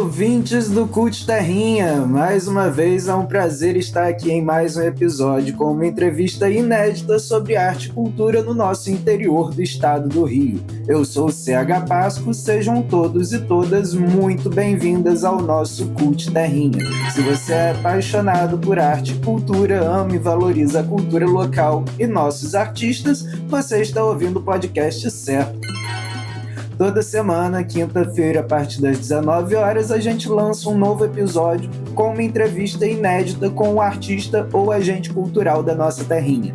ouvintes do Cult Terrinha! Mais uma vez é um prazer estar aqui em mais um episódio com uma entrevista inédita sobre arte e cultura no nosso interior do estado do Rio. Eu sou o CH Pasco, sejam todos e todas muito bem-vindas ao nosso Cult Terrinha. Se você é apaixonado por arte e cultura, ama e valoriza a cultura local e nossos artistas, você está ouvindo o podcast certo. Toda semana, quinta-feira, a partir das 19 horas, a gente lança um novo episódio com uma entrevista inédita com o artista ou agente cultural da nossa terrinha.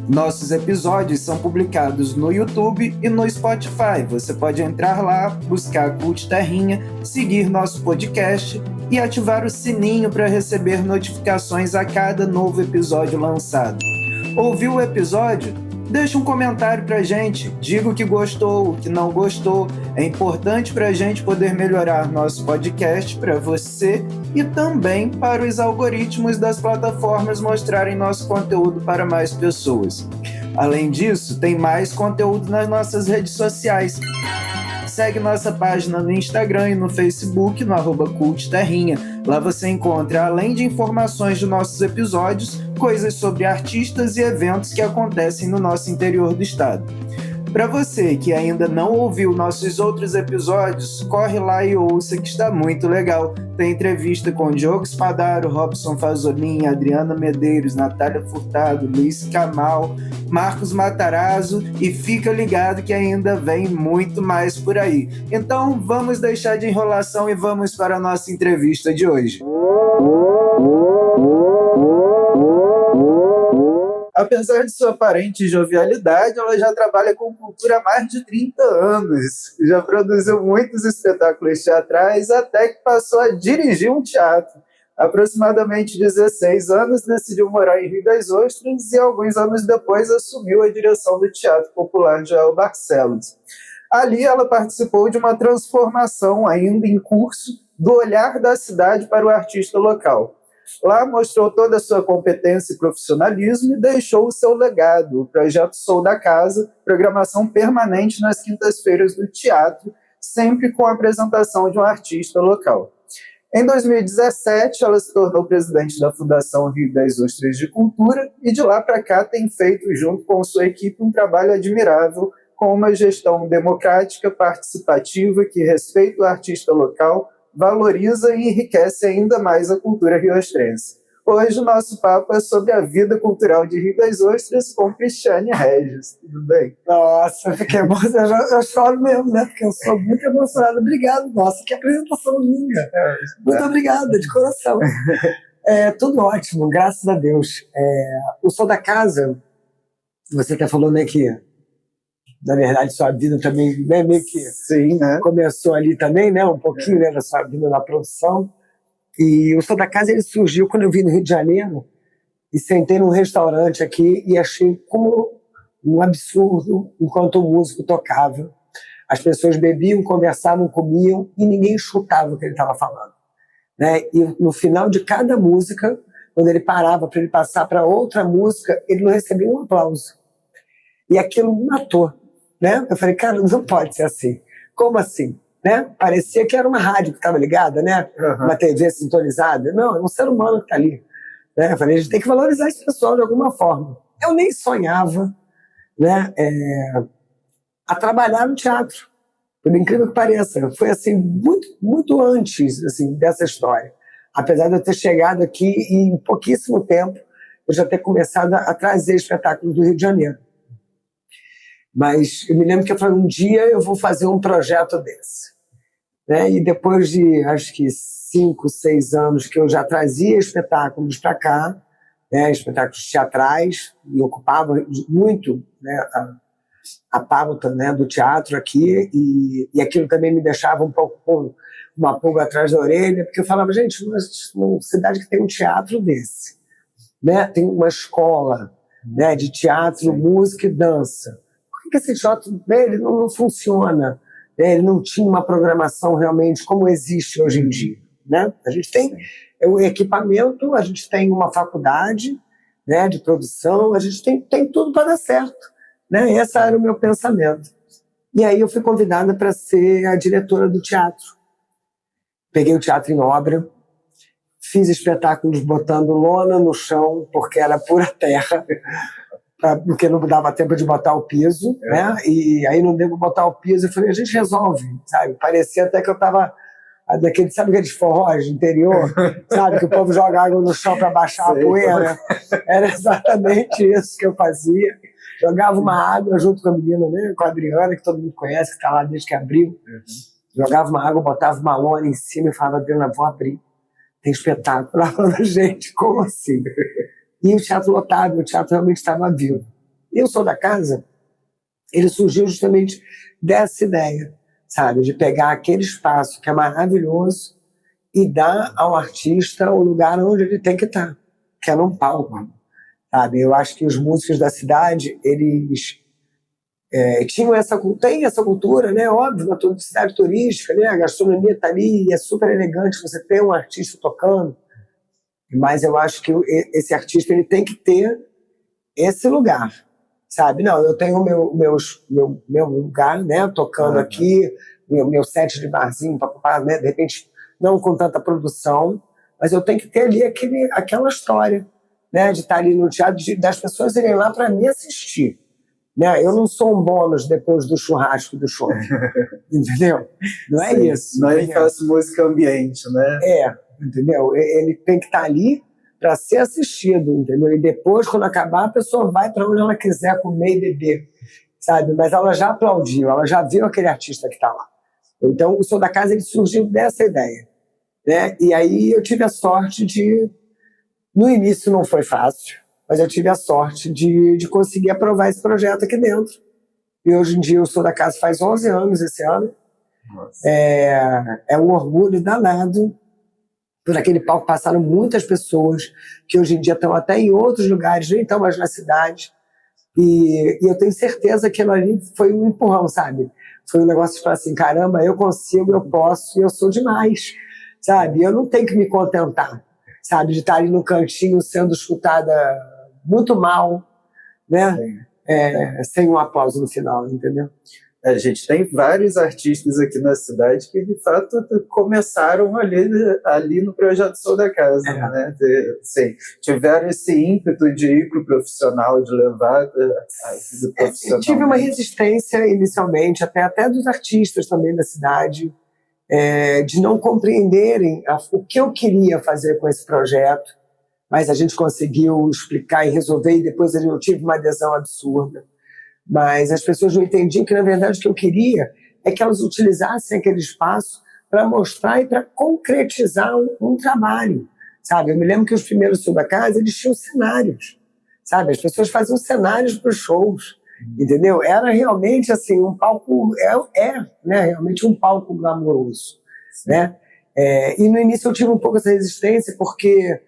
Nossos episódios são publicados no YouTube e no Spotify. Você pode entrar lá, buscar Cult Terrinha, seguir nosso podcast e ativar o sininho para receber notificações a cada novo episódio lançado. Ouviu o episódio? Deixa um comentário pra gente, diga o que gostou, o que não gostou. É importante pra gente poder melhorar nosso podcast para você e também para os algoritmos das plataformas mostrarem nosso conteúdo para mais pessoas. Além disso, tem mais conteúdo nas nossas redes sociais. Segue nossa página no Instagram e no Facebook, no @CultTerrinha. Lá você encontra, além de informações de nossos episódios, coisas sobre artistas e eventos que acontecem no nosso interior do estado. Para você que ainda não ouviu nossos outros episódios, corre lá e ouça que está muito legal. Tem entrevista com Diogo Spadaro, Robson Fazolin, Adriana Medeiros, Natália Furtado, Luiz Camal, Marcos Matarazzo e fica ligado que ainda vem muito mais por aí. Então vamos deixar de enrolação e vamos para a nossa entrevista de hoje. Apesar de sua aparente jovialidade, ela já trabalha com cultura há mais de 30 anos. Já produziu muitos espetáculos teatrais, até que passou a dirigir um teatro. Há aproximadamente 16 anos, decidiu morar em Rio das Ostras e alguns anos depois assumiu a direção do Teatro Popular Joel Barcelos. Ali ela participou de uma transformação ainda em curso do olhar da cidade para o artista local. Lá mostrou toda a sua competência e profissionalismo e deixou o seu legado, o projeto Sou da Casa, programação permanente nas quintas-feiras do teatro, sempre com a apresentação de um artista local. Em 2017, ela se tornou presidente da Fundação Rio das Ostras de Cultura e de lá para cá tem feito, junto com sua equipe, um trabalho admirável com uma gestão democrática, participativa, que respeita o artista local, valoriza e enriquece ainda mais a cultura riostrense. Hoje o nosso papo é sobre a vida cultural de Rio das Ostras com Cristiane Regis. Tudo bem? Nossa, fiquei emocionada. Eu choro mesmo, né? Porque eu sou muito emocionada. Obrigado, nossa, que apresentação linda. Muito obrigada, de coração. Tudo ótimo, graças a Deus. O Sou da Casa, você até falou, né, que na verdade sua vida também, né, meio que sim, né? Começou ali também, né, um pouquinho, né, da sua vida na produção. E o Sou da Casa, ele surgiu quando eu vim no Rio de Janeiro e sentei num restaurante aqui e achei como um absurdo enquanto o músico tocava. As pessoas bebiam, conversavam, comiam e ninguém escutava o que ele estava falando, né? E no final de cada música, quando ele parava para ele passar para outra música, ele não recebia um aplauso. E aquilo me matou, né? Eu falei, cara, não pode ser assim. Como assim? Né? Parecia que era uma rádio que estava ligada, né? Uma TV sintonizada. Não, é um ser humano que está ali. Né? Eu falei, a gente tem que valorizar esse pessoal de alguma forma. Eu nem sonhava, né, a trabalhar no teatro, por incrível que pareça. Foi assim, muito, muito antes assim, dessa história. Apesar de eu ter chegado aqui e em pouquíssimo tempo eu já ter começado a trazer espetáculos do Rio de Janeiro. Mas eu me lembro que eu falei, um dia eu vou fazer um projeto desse. Né? E depois de, acho que 5, 6 anos que eu já trazia espetáculos para cá, né? Espetáculos teatrais, e ocupava muito, né, a pauta, né, do teatro aqui, e aquilo também me deixava um pouco com uma pulga atrás da orelha, porque eu falava, gente, uma cidade que tem um teatro desse, né? Tem uma escola, né, de teatro, música e dança. Por que esse teatro, né, ele não funciona? Né? Ele não tinha uma programação realmente como existe hoje em dia. Né? A gente tem o equipamento, a gente tem uma faculdade, né, de produção, a gente tem tudo para dar certo. Né? Esse era o meu pensamento. E aí eu fui convidada para ser a diretora do teatro. peguei o teatro em obra, fiz espetáculos botando lona no chão, porque era pura terra, porque não dava tempo de botar o piso, né? E aí não deu para botar o piso, eu falei, a gente resolve, sabe? Parecia até que eu estava daquele, sabe aqueles forrós de interior, sabe? Que o povo joga água no chão para baixar a poeira. Era exatamente isso que eu fazia. Jogava uma água junto com a menina, né? Com a Adriana, que todo mundo conhece, que está lá desde que abriu. Jogava uma água, botava uma lona em cima e falava, Adriana, vou abrir. Tem espetáculo. Ela falando, gente, como assim? E o teatro lotado, o teatro realmente estava vivo. E o Som da Casa, ele surgiu justamente dessa ideia, sabe? De pegar aquele espaço que é maravilhoso e dar ao artista o lugar onde ele tem que estar, que é num palco, sabe? Eu acho que os músicos da cidade, eles tem essa cultura, né? Óbvio, na cidade turística, né? A gastronomia está ali e é super elegante você ter um artista tocando, mas eu acho que esse artista ele tem que ter esse lugar, sabe? Não, eu tenho meu lugar, né? Tocando aqui, meu set de barzinho, né? De repente, não com tanta produção, mas eu tenho que ter ali aquela história, né? De estar ali no teatro, das pessoas irem lá para me assistir. Né? Eu não sou um bônus depois do churrasco do show, entendeu? Não é isso. Não é que faço música ambiente, né? Entendeu? Ele tem que estar ali para ser assistido, entendeu? E depois, quando acabar, a pessoa vai para onde ela quiser comer e beber, sabe? Mas ela já aplaudiu, ela já viu aquele artista que está lá. Então, o Som da Casa ele surgiu dessa ideia, né? E aí eu tive a sorte de... No início não foi fácil, mas eu tive a sorte de conseguir aprovar esse projeto aqui dentro. E hoje em dia o Som da Casa faz 11 anos esse ano. Nossa. É um orgulho danado. Por aquele palco passaram muitas pessoas que hoje em dia estão até em outros lugares, nem estão mais na cidade. E eu tenho certeza que aquilo ali foi um empurrão, sabe? Foi um negócio de falar assim, caramba, eu consigo, eu posso, e eu sou demais, sabe? Eu não tenho que me contentar, sabe? De estar ali no cantinho sendo escutada muito mal, né? Sem um aplauso no final, entendeu? A gente tem vários artistas aqui na cidade que, de fato, começaram ali no projeto Som da Casa, né? Sim, tiveram esse ímpeto de ir para o profissional, de levar a vida profissional. Tive uma resistência inicialmente, até dos artistas também da cidade, de não compreenderem o que eu queria fazer com esse projeto, mas a gente conseguiu explicar e resolver, e depois eu tive uma adesão absurda. Mas as pessoas não entendiam que, na verdade, o que eu queria é que elas utilizassem aquele espaço para mostrar e para concretizar um trabalho, sabe? Eu me lembro que os primeiros Som da Casa, eles tinham cenários, sabe? As pessoas faziam cenários para os shows, entendeu? Era realmente, assim, um palco... né? Realmente um palco glamouroso, né? E no início eu tive um pouco essa resistência, porque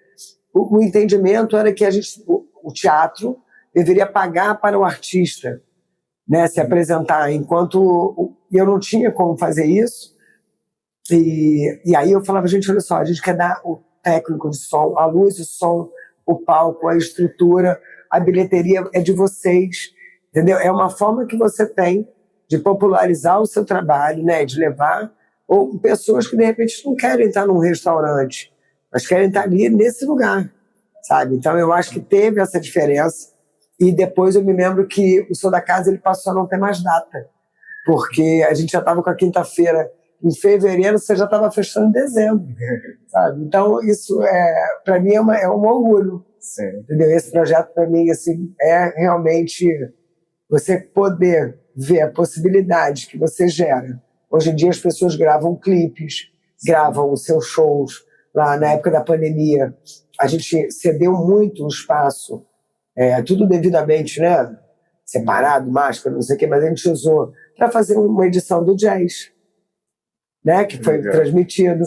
o entendimento era que o teatro deveria pagar para o artista, né, se apresentar, enquanto eu não tinha como fazer isso. E aí eu falava, gente, olha só, a gente quer dar o técnico de som, a luz, o som, o palco, a estrutura, a bilheteria é de vocês, entendeu? É uma forma que você tem de popularizar o seu trabalho, né, de levar pessoas que de repente não querem estar num restaurante, mas querem estar ali nesse lugar, sabe? Então eu acho que teve essa diferença. E depois eu me lembro que o Som da Casa ele passou a não ter mais data, porque a gente já estava com a quinta-feira em fevereiro, você já estava fechando em dezembro, sabe? Então isso para mim é um orgulho, entendeu? Esse projeto para mim assim é realmente você poder ver a possibilidade que você gera. Hoje em dia as pessoas gravam clipes, gravam os seus shows. Lá na época da pandemia a gente cedeu muito o espaço, tudo devidamente, né? Separado, máscara, não sei o quê, mas a gente usou para fazer uma edição do jazz, né? Que foi transmitido,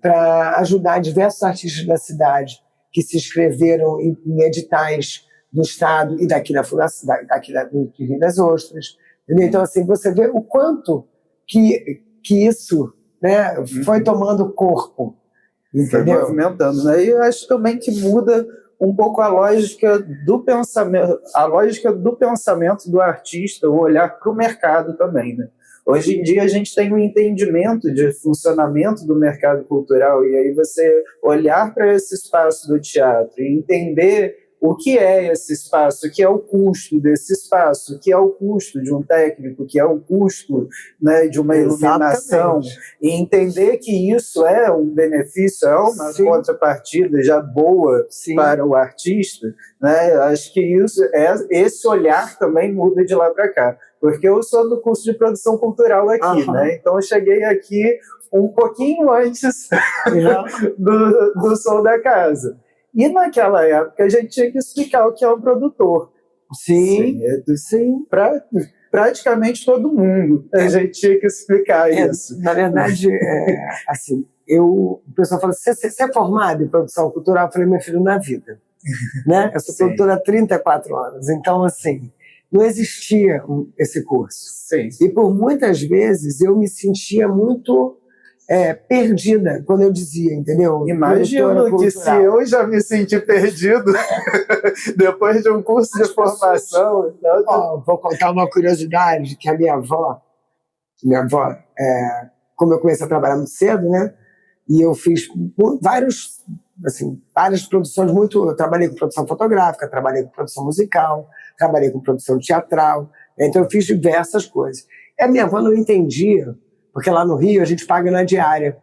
para ajudar diversos artistas da cidade que se inscreveram em editais do Estado e daqui do Rio das Ostras. Entendeu? Então, assim, você vê o quanto que isso, né, foi tomando corpo. Entendeu? Foi movimentando, né? E eu acho também que muda um pouco a lógica do pensamento do artista, o olhar para o mercado também, né? Hoje em dia a gente tem um entendimento de funcionamento do mercado cultural, e aí você olhar para esse espaço do teatro e entender o que é esse espaço, o que é o custo desse espaço, o que é o custo de um técnico, o que é o custo, né, de uma iluminação, e entender que isso é um benefício, é uma contrapartida já boa para o artista, né? Acho que esse olhar também muda de lá para cá, porque eu sou do curso de produção cultural aqui, né? Então eu cheguei aqui um pouquinho antes do Som da Casa. E naquela época a gente tinha que explicar o que é um produtor. Sim. Para praticamente todo mundo a gente tinha que explicar isso. Na verdade, assim, o pessoal fala, você é formado em produção cultural? Eu falei, meu filho, na vida. Né? Eu sou produtora há 34 anos, então assim, não existia esse curso. E por muitas vezes eu me sentia muito perdida quando eu dizia, entendeu? Imagino que se eu já me senti perdido depois de um curso de formação. Vou contar uma curiosidade, que a minha avó, como eu comecei a trabalhar muito cedo, né? E eu fiz várias produções eu trabalhei com produção fotográfica, trabalhei com produção musical, trabalhei com produção teatral, então eu fiz diversas coisas. E a minha avó não entendia, porque lá no Rio a gente paga na diária,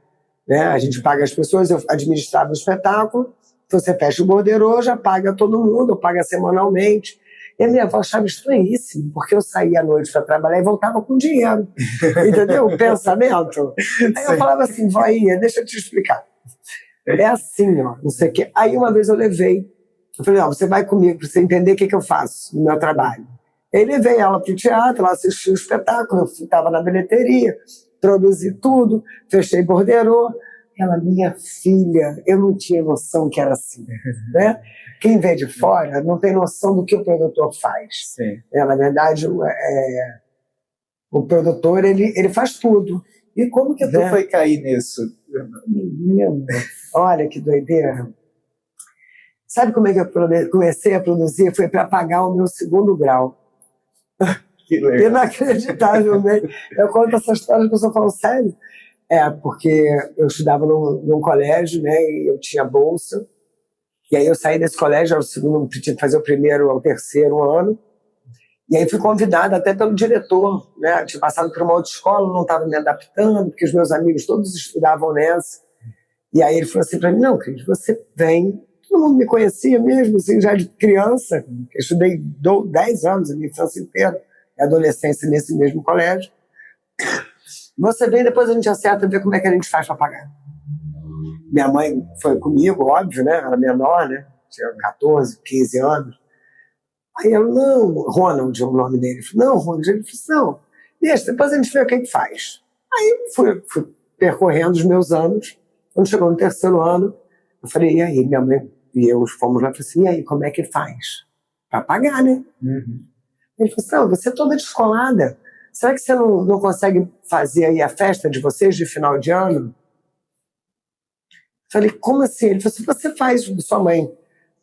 né? A gente paga as pessoas, eu administrava o espetáculo, você fecha o borderô, já paga todo mundo, paga semanalmente. E a minha avó achava estranhíssimo, porque eu saía à noite para trabalhar e voltava com dinheiro, entendeu? O pensamento. Aí eu falava assim, voinha, deixa eu te explicar. É assim, ó, não sei o quê. Aí uma vez eu falei, você vai comigo para você entender o que eu faço no meu trabalho. Aí levei ela para o teatro, ela assistiu o espetáculo, eu estava na bilheteria, produzi tudo, fechei borderô. Ela, minha filha, eu não tinha noção que era assim, né? Quem vê de fora não tem noção do que o produtor faz. Na verdade, o produtor, ele faz tudo. E como que tu foi cair nisso? Menino, olha que doideira. Sabe como é que eu comecei a produzir? Foi para pagar o meu 2º grau. Que legal. Inacreditavelmente. Eu conto essa história, as pessoas falam, sério? Porque eu estudava num colégio, né, e eu tinha bolsa, e aí eu saí desse colégio, tinha que fazer o 1º ao 3º ano, e aí fui convidada até pelo diretor, né, eu tinha passado por uma outra escola, não estava me adaptando, porque os meus amigos todos estudavam nessa, e aí ele falou assim para mim, não, Cris, você vem, todo mundo me conhecia mesmo, assim, já de criança, eu estudei 10 anos, a minha infância inteira, e adolescência nesse mesmo colégio, você vem, depois a gente acerta e vê como é que a gente faz para pagar. Minha mãe foi comigo, óbvio, né? Era menor, né? Tinha 14, 15 anos. Aí ela, não, Ronald é o nome dele. Eu falei, não, Ronald. Ele falou, não, deixa, depois a gente vê o que faz. Aí fui percorrendo os meus anos. Quando chegou no 3º ano, eu falei, e aí? Minha mãe e eu fomos lá e falei assim, e aí, como é que faz? Para pagar, né? Ele falou assim, não, você é toda descolada. Será que você não consegue fazer aí a festa de vocês de final de ano? Falei, como assim? Ele falou assim, você faz, sua mãe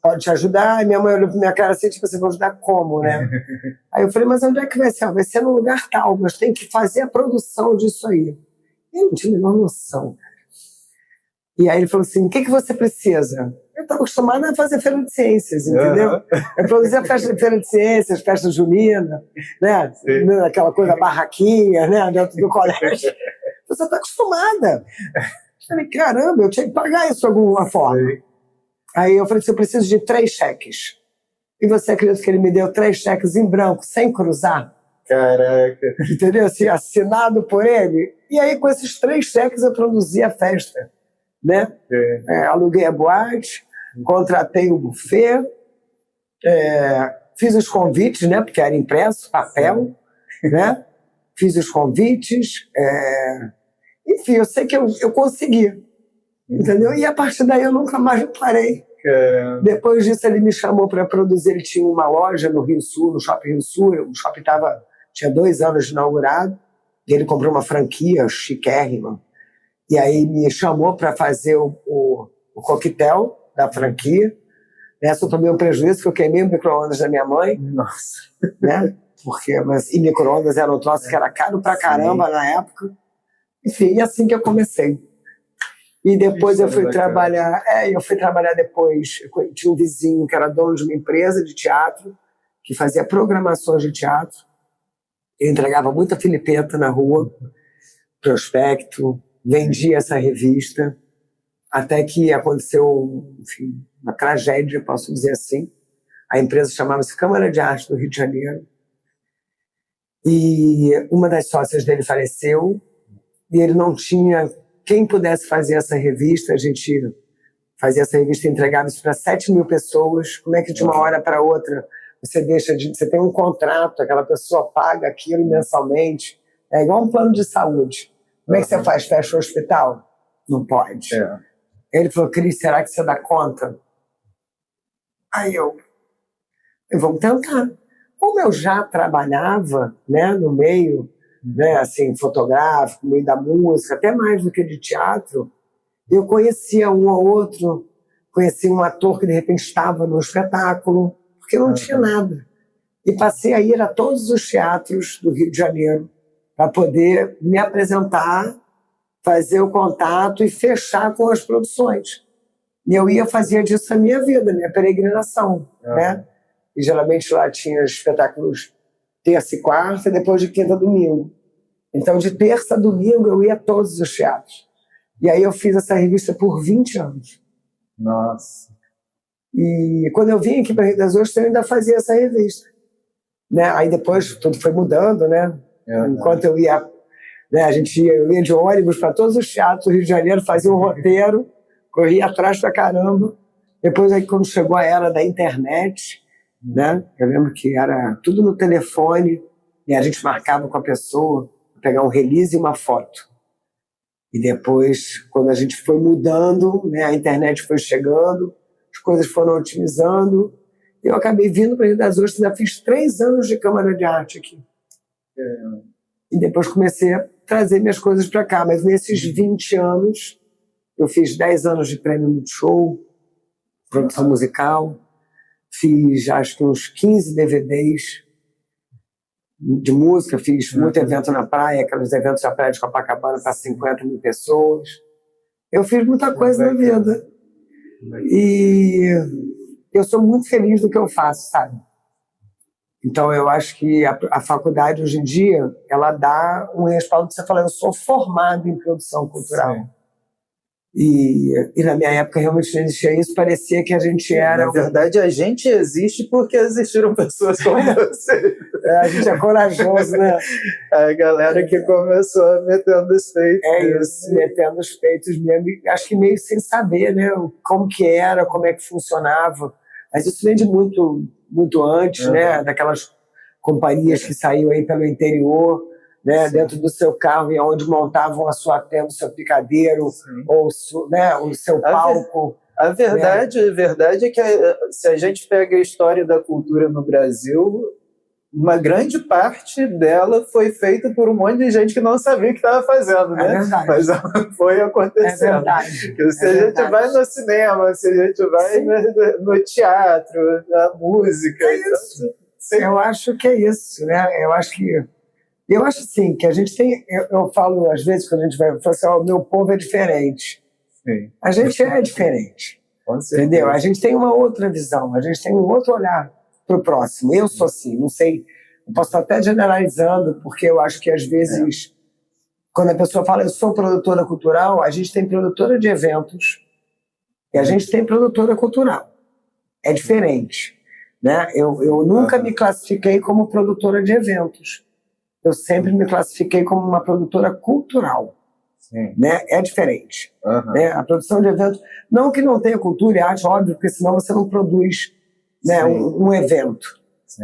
pode te ajudar. E minha mãe olhou pra minha cara assim, tipo, você vai ajudar como, né? Aí eu falei, mas onde é que vai ser? Vai ser num lugar tal, mas tem que fazer a produção disso aí. Eu não tinha a menor noção. E aí ele falou assim, o que você precisa? Eu estava acostumada a fazer feira de ciências, entendeu? Eu produzia festa de feira de ciências, festa junina, né? Aquela coisa, barraquinha, né? Dentro do colégio. Você está acostumada. Eu falei, caramba, eu tinha que pagar isso de alguma forma. Aí eu falei assim, eu preciso de 3 cheques. E você acredita que ele me deu 3 cheques em branco, sem cruzar? Caraca. Entendeu? Assim, assinado por ele. E aí com esses 3 cheques eu produzi a festa, né? Aluguei a boate, contratei o buffet, fiz os convites, né? Porque era impresso, papel, né? Fiz os convites, enfim, eu sei que eu consegui, entendeu? E a partir daí eu nunca mais parei. Caramba. Depois disso ele me chamou para produzir, ele tinha uma loja no Rio Sul, no Shopping Rio Sul, o shopping tinha 2 anos de inaugurado, e ele comprou uma franquia chiquérrima, e aí me chamou para fazer o coquetel da franquia. Nessa eu tomei um prejuízo, porque eu queimei o micro-ondas da minha mãe. Nossa. Né? E micro-ondas era um troço que era caro pra caramba na época. Enfim, e assim que eu comecei. E depois eu fui trabalhar depois. Eu tinha um vizinho que era dono de uma empresa de teatro, que fazia programações de teatro. Eu entregava muita filipeta na rua, prospecto, vendia essa revista, até que aconteceu, enfim, uma tragédia, posso dizer assim. A empresa chamava-se Câmara de Arte do Rio de Janeiro. E uma das sócias dele faleceu, e ele não tinha quem pudesse fazer essa revista. A gente fazia essa revista e entregava isso para 7.000 pessoas. Como é que de uma hora para outra você tem um contrato, aquela pessoa paga aquilo mensalmente? É igual um plano de saúde. Como é que você faz? Fecha o hospital? Não pode. Ele falou: Cris, será que você dá conta? Aí vamos tentar. Como eu já trabalhava, né, no meio, né, assim, fotográfico, no meio da música, até mais do que de teatro, eu conhecia um ou outro, conhecia um ator que de repente estava no espetáculo, porque não tinha nada. E passei a ir a todos os teatros do Rio de Janeiro para poder me apresentar, fazer o contato e fechar com as produções. E eu fazia disso a minha vida, minha peregrinação, né? E geralmente lá tinha espetáculos terça e quarta, e depois de quinta a domingo. Então, de terça a domingo, eu ia a todos os teatros. E aí eu fiz essa revista por 20 anos. Nossa! E quando eu vim aqui para Rio das Ostras, eu ainda fazia essa revista. Né? Aí depois tudo foi mudando, né? Enquanto eu ia, né, eu ia de ônibus para todos os teatros do Rio de Janeiro, fazia um roteiro, corria atrás pra caramba. Depois, aí, quando chegou a era da internet, né? Eu lembro que era tudo no telefone, e a gente marcava com a pessoa, pegar um release e uma foto. E depois, quando a gente foi mudando, né, a internet foi chegando, as coisas foram otimizando, e eu acabei vindo para Rio das Ostras, ainda fiz 3 anos de Câmara de Arte aqui. E depois comecei a trazer minhas coisas para cá, mas nesses 20 anos, eu fiz 10 anos de prêmio Multishow, produção musical, fiz acho que uns 15 DVDs de música, fiz muito evento na praia, aqueles eventos da praia de Copacabana para 50.000 pessoas. Eu fiz muita coisa na vida. E eu sou muito feliz do que eu faço, sabe? Então eu acho que a faculdade hoje em dia, ela dá um respaldo que você fala: eu sou formado em produção cultural. Sim. E na minha época realmente não existia isso, parecia que a gente era... Na verdade, a gente existe porque existiram pessoas como você. A gente é corajoso, né? A galera que começou metendo os peitos. Isso, metendo os peitos mesmo, acho que meio sem saber, né? Como que era, como é que funcionava. Mas isso vem de muito antes, né? Daquelas companhias que saíam aí pelo interior, né, dentro do seu carro, e onde montavam a sua tenda, o seu picadeiro, ou né, o seu palco. A verdade é que se a gente pega a história da cultura no Brasil, uma grande parte dela foi feita por um monte de gente que não sabia o que estava fazendo, né? É verdade. Mas ela foi acontecendo. É verdade. Porque se a gente vai no cinema, se a gente vai no teatro, na música... É isso. Então, eu acho que é isso, né? Eu acho assim, que a gente tem... Eu falo, às vezes, quando a gente vai falar assim: o meu povo é diferente. Sim. A gente é diferente. Entendeu? A gente tem uma outra visão, a gente tem um outro olhar para o próximo. Eu sou assim, não sei... Eu posso estar até generalizando, porque eu acho que, às vezes, quando a pessoa fala: eu sou produtora cultural, a gente tem produtora de eventos e a gente tem produtora cultural. É diferente. Né? Eu nunca me classifiquei como produtora de eventos. Eu sempre me classifiquei como uma produtora cultural. Né? É diferente. Né? A produção de eventos, não que não tenha cultura e arte, óbvio, porque senão você não produz, né, um evento.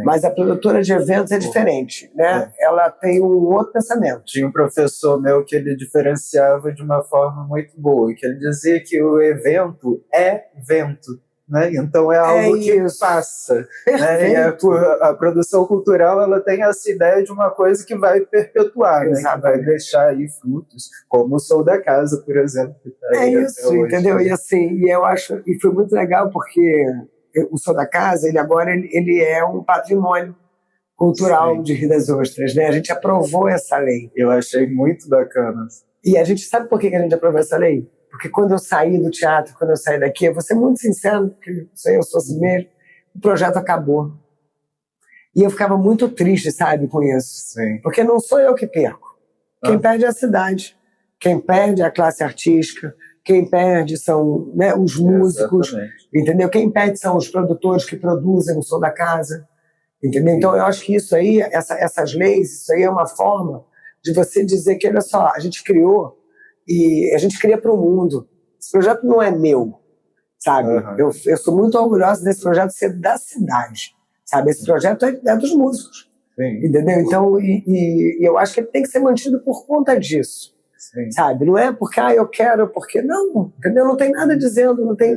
Mas a produtora de eventos é diferente. Né? Ela tem um outro pensamento. Tinha um professor meu que ele diferenciava de uma forma muito boa, que ele dizia que o evento é vento. Né? Então é algo que passa, né? E a produção cultural, ela tem essa ideia de uma coisa que vai perpetuar, né? Que vai deixar aí frutos, como o Sou da Casa, por exemplo. É isso, entendeu? E assim, e eu acho, e foi muito legal porque o Sou da Casa, ele agora ele é um patrimônio cultural Sim. de Rio das Ostras, né? A gente aprovou essa lei. Eu achei muito bacana. E a gente sabe por que a gente aprovou essa lei? Porque quando eu saí do teatro, quando eu saí daqui, eu vou ser muito sincero, porque eu sou assim mesmo, o projeto acabou. E eu ficava muito triste, sabe, com isso. Sim. Porque não sou eu que perco. Quem perde é a cidade. Quem perde é a classe artística. Quem perde são, né, os músicos. Exatamente. Entendeu? Quem perde são os produtores que produzem o som da casa. Entendeu? Então eu acho que isso aí, essas leis, isso aí é uma forma de você dizer que, olha só, a gente criou e a gente cria para o mundo. Esse projeto não é meu, sabe? Uhum. Eu sou muito orgulhosa desse projeto ser da cidade, sabe? Esse projeto é dos músicos, Sim. entendeu? Então, e eu acho que ele tem que ser mantido por conta disso, Sim. sabe? Não é porque, eu quero, porque... Não, entendeu? Não tem nada dizendo, não tem...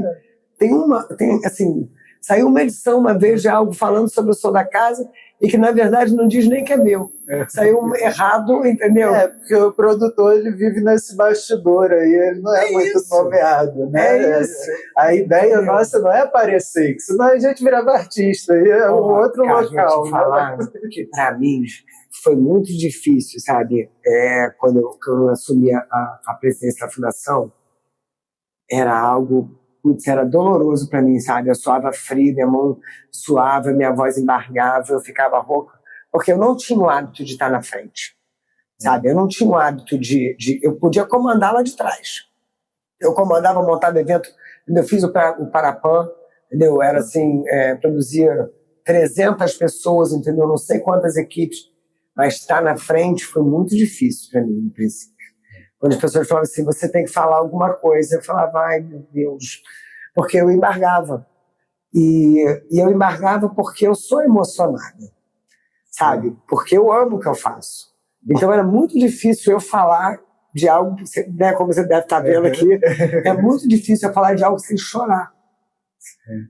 Tem, assim... Saiu uma edição uma vez de algo falando sobre o som da casa e que, na verdade, não diz nem que é meu. Saiu errado, entendeu? Porque o produtor ele vive nesse bastidor aí, ele não é muito isso. nomeado, né? É isso. A ideia nossa não é aparecer, senão a gente virava artista, aí é um outro cara, local. Vou te falar que, para mim, foi muito difícil, sabe? Quando eu assumi a presidência da fundação, era algo... Putz, era doloroso para mim, sabe? Eu suava frio, minha mão suava, minha voz embargava, eu ficava rouca, porque eu não tinha o hábito de estar na frente, sabe? Eu não tinha o hábito eu podia comandar lá de trás. Eu comandava, montava evento, eu fiz o Parapan, entendeu? Era assim, produzia 300 pessoas, entendeu? Não sei quantas equipes, mas estar na frente foi muito difícil para mim, no princípio. Quando as pessoas falavam assim, você tem que falar alguma coisa, eu falava, ai meu Deus, porque eu embargava. E eu embargava porque eu sou emocionada, sabe? Porque eu amo o que eu faço. Então era muito difícil eu falar de algo, né, como você deve estar vendo aqui, é muito difícil eu falar de algo sem chorar.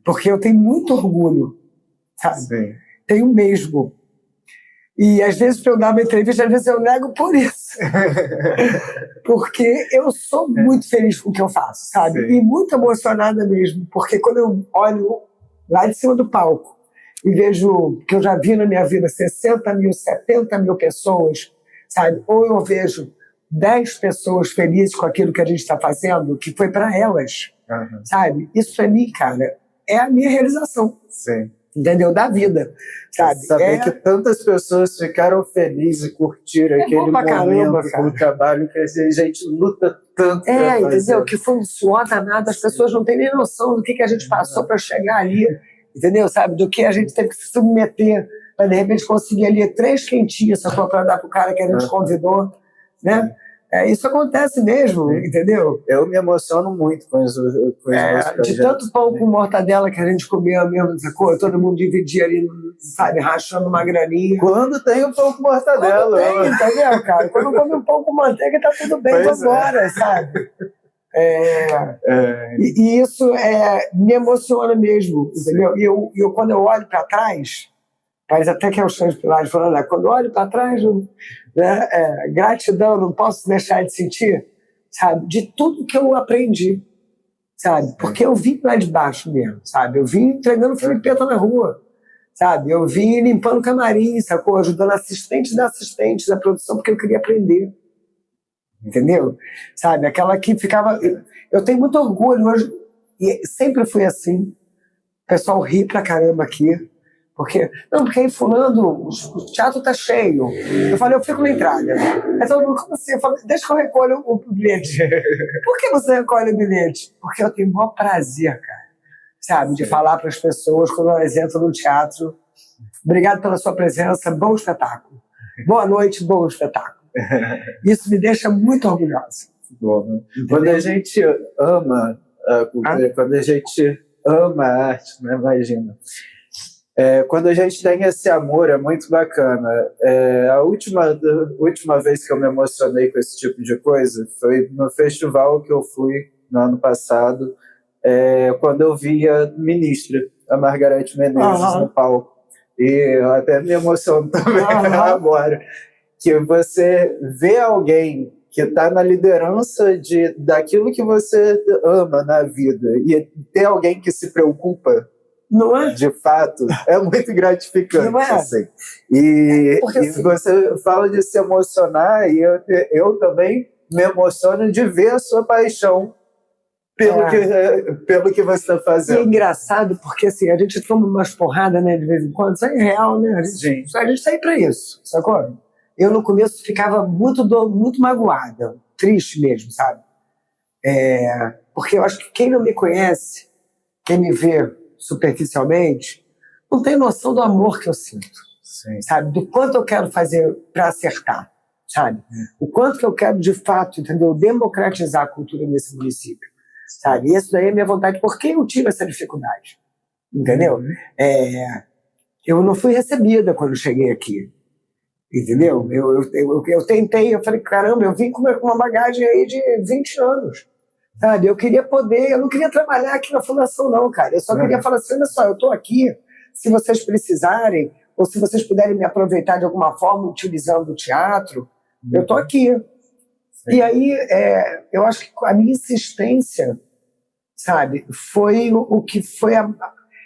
Porque eu tenho muito orgulho, sabe? Sim. Tenho mesmo. E às vezes, para eu dar uma entrevista, às vezes eu nego por isso. Porque eu sou muito feliz com o que eu faço, sabe? Sim. E muito emocionada mesmo. Porque quando eu olho lá de cima do palco e vejo que eu já vi na minha vida 60 mil, 70 mil pessoas, sabe? Ou eu vejo 10 pessoas felizes com aquilo que a gente está fazendo, que foi para elas, sabe? Isso para mim, cara, é a minha realização. Sim. Entendeu? Da vida, sabe? Saber que tantas pessoas ficaram felizes e curtiram aquele momento com o trabalho que a gente luta tanto pra fazer. Entendeu? Que foi um suor danado, as pessoas não têm nem noção do que a gente passou para chegar ali, entendeu? Sabe? Do que a gente teve que se submeter para de repente conseguir ali 3 quentinhas só para dar pro cara que a gente convidou, né? Isso acontece mesmo, entendeu? Eu me emociono muito com os meus projetos. De tanto pão com mortadela que a gente comia mesmo, sacou? Todo mundo dividia ali, sabe, rachando uma graninha. Quando tem um pão com mortadela. Quando tem, entendeu, cara? Quando come um pão com manteiga, tá tudo bem, vambora, sabe? E isso me emociona mesmo, entendeu? E eu, quando eu olho para trás, parece até que é o Chão de Pilares falando, né? Quando eu olho para trás, né, gratidão, não posso deixar de sentir, sabe? De tudo que eu aprendi, sabe? Porque eu vim lá de baixo mesmo, sabe? Eu vim entregando flipeta na rua, sabe? Eu vim limpando camarim, sacou? Ajudando assistentes da produção, porque eu queria aprender. Entendeu? Sabe? Aquela que ficava... Eu tenho muito orgulho hoje, e sempre fui assim. O pessoal ri pra caramba aqui. Porque aí fulano, o teatro tá cheio. Eu falei, eu fico na entrada. Aí todo mundo, como assim? Eu falei, deixa que eu recolho o bilhete. Por que você recolhe o bilhete? Porque eu tenho o maior prazer, cara, sabe? De falar para as pessoas quando elas entram no teatro. Obrigado pela sua presença, bom espetáculo. Boa noite, bom espetáculo. Isso me deixa muito orgulhosa. Bom, né? Quando a gente ama a cultura, quando a gente ama a arte, né? Imagina. Quando a gente tem esse amor, é muito bacana. A última vez que eu me emocionei com esse tipo de coisa foi no festival que eu fui no ano passado, quando eu vi a ministra, a Margareth Menezes, no palco. E eu até me emociono também agora. Que você vê alguém que está na liderança daquilo que você ama na vida e ter alguém que se preocupa, Não é? De fato, é muito gratificante. Não é? Assim. E assim, você fala de se emocionar, e eu também me emociono de ver a sua paixão pelo que você está fazendo. E é engraçado, porque assim, a gente toma umas porradas, né, de vez em quando, isso é real, né? A gente sai pra isso, sacou? Eu, no começo, ficava muito magoada, triste mesmo, sabe? Porque eu acho que quem não me conhece, quem me vê superficialmente, não tem noção do amor que eu sinto, sabe? Do quanto eu quero fazer para acertar, sabe? O quanto que eu quero, de fato, entendeu? Democratizar a cultura nesse município, sabe? E isso daí é minha vontade, porque eu tive essa dificuldade, entendeu? Eu não fui recebida quando cheguei aqui, entendeu? Eu tentei, eu falei, caramba, eu vim com uma bagagem aí de 20 anos, sabe? Eu não queria trabalhar aqui na fundação não, cara, eu só queria falar assim, olha só, eu estou aqui, se vocês precisarem, ou se vocês puderem me aproveitar de alguma forma utilizando o teatro, eu estou aqui. Sim. E aí, eu acho que a minha insistência, sabe, foi o que foi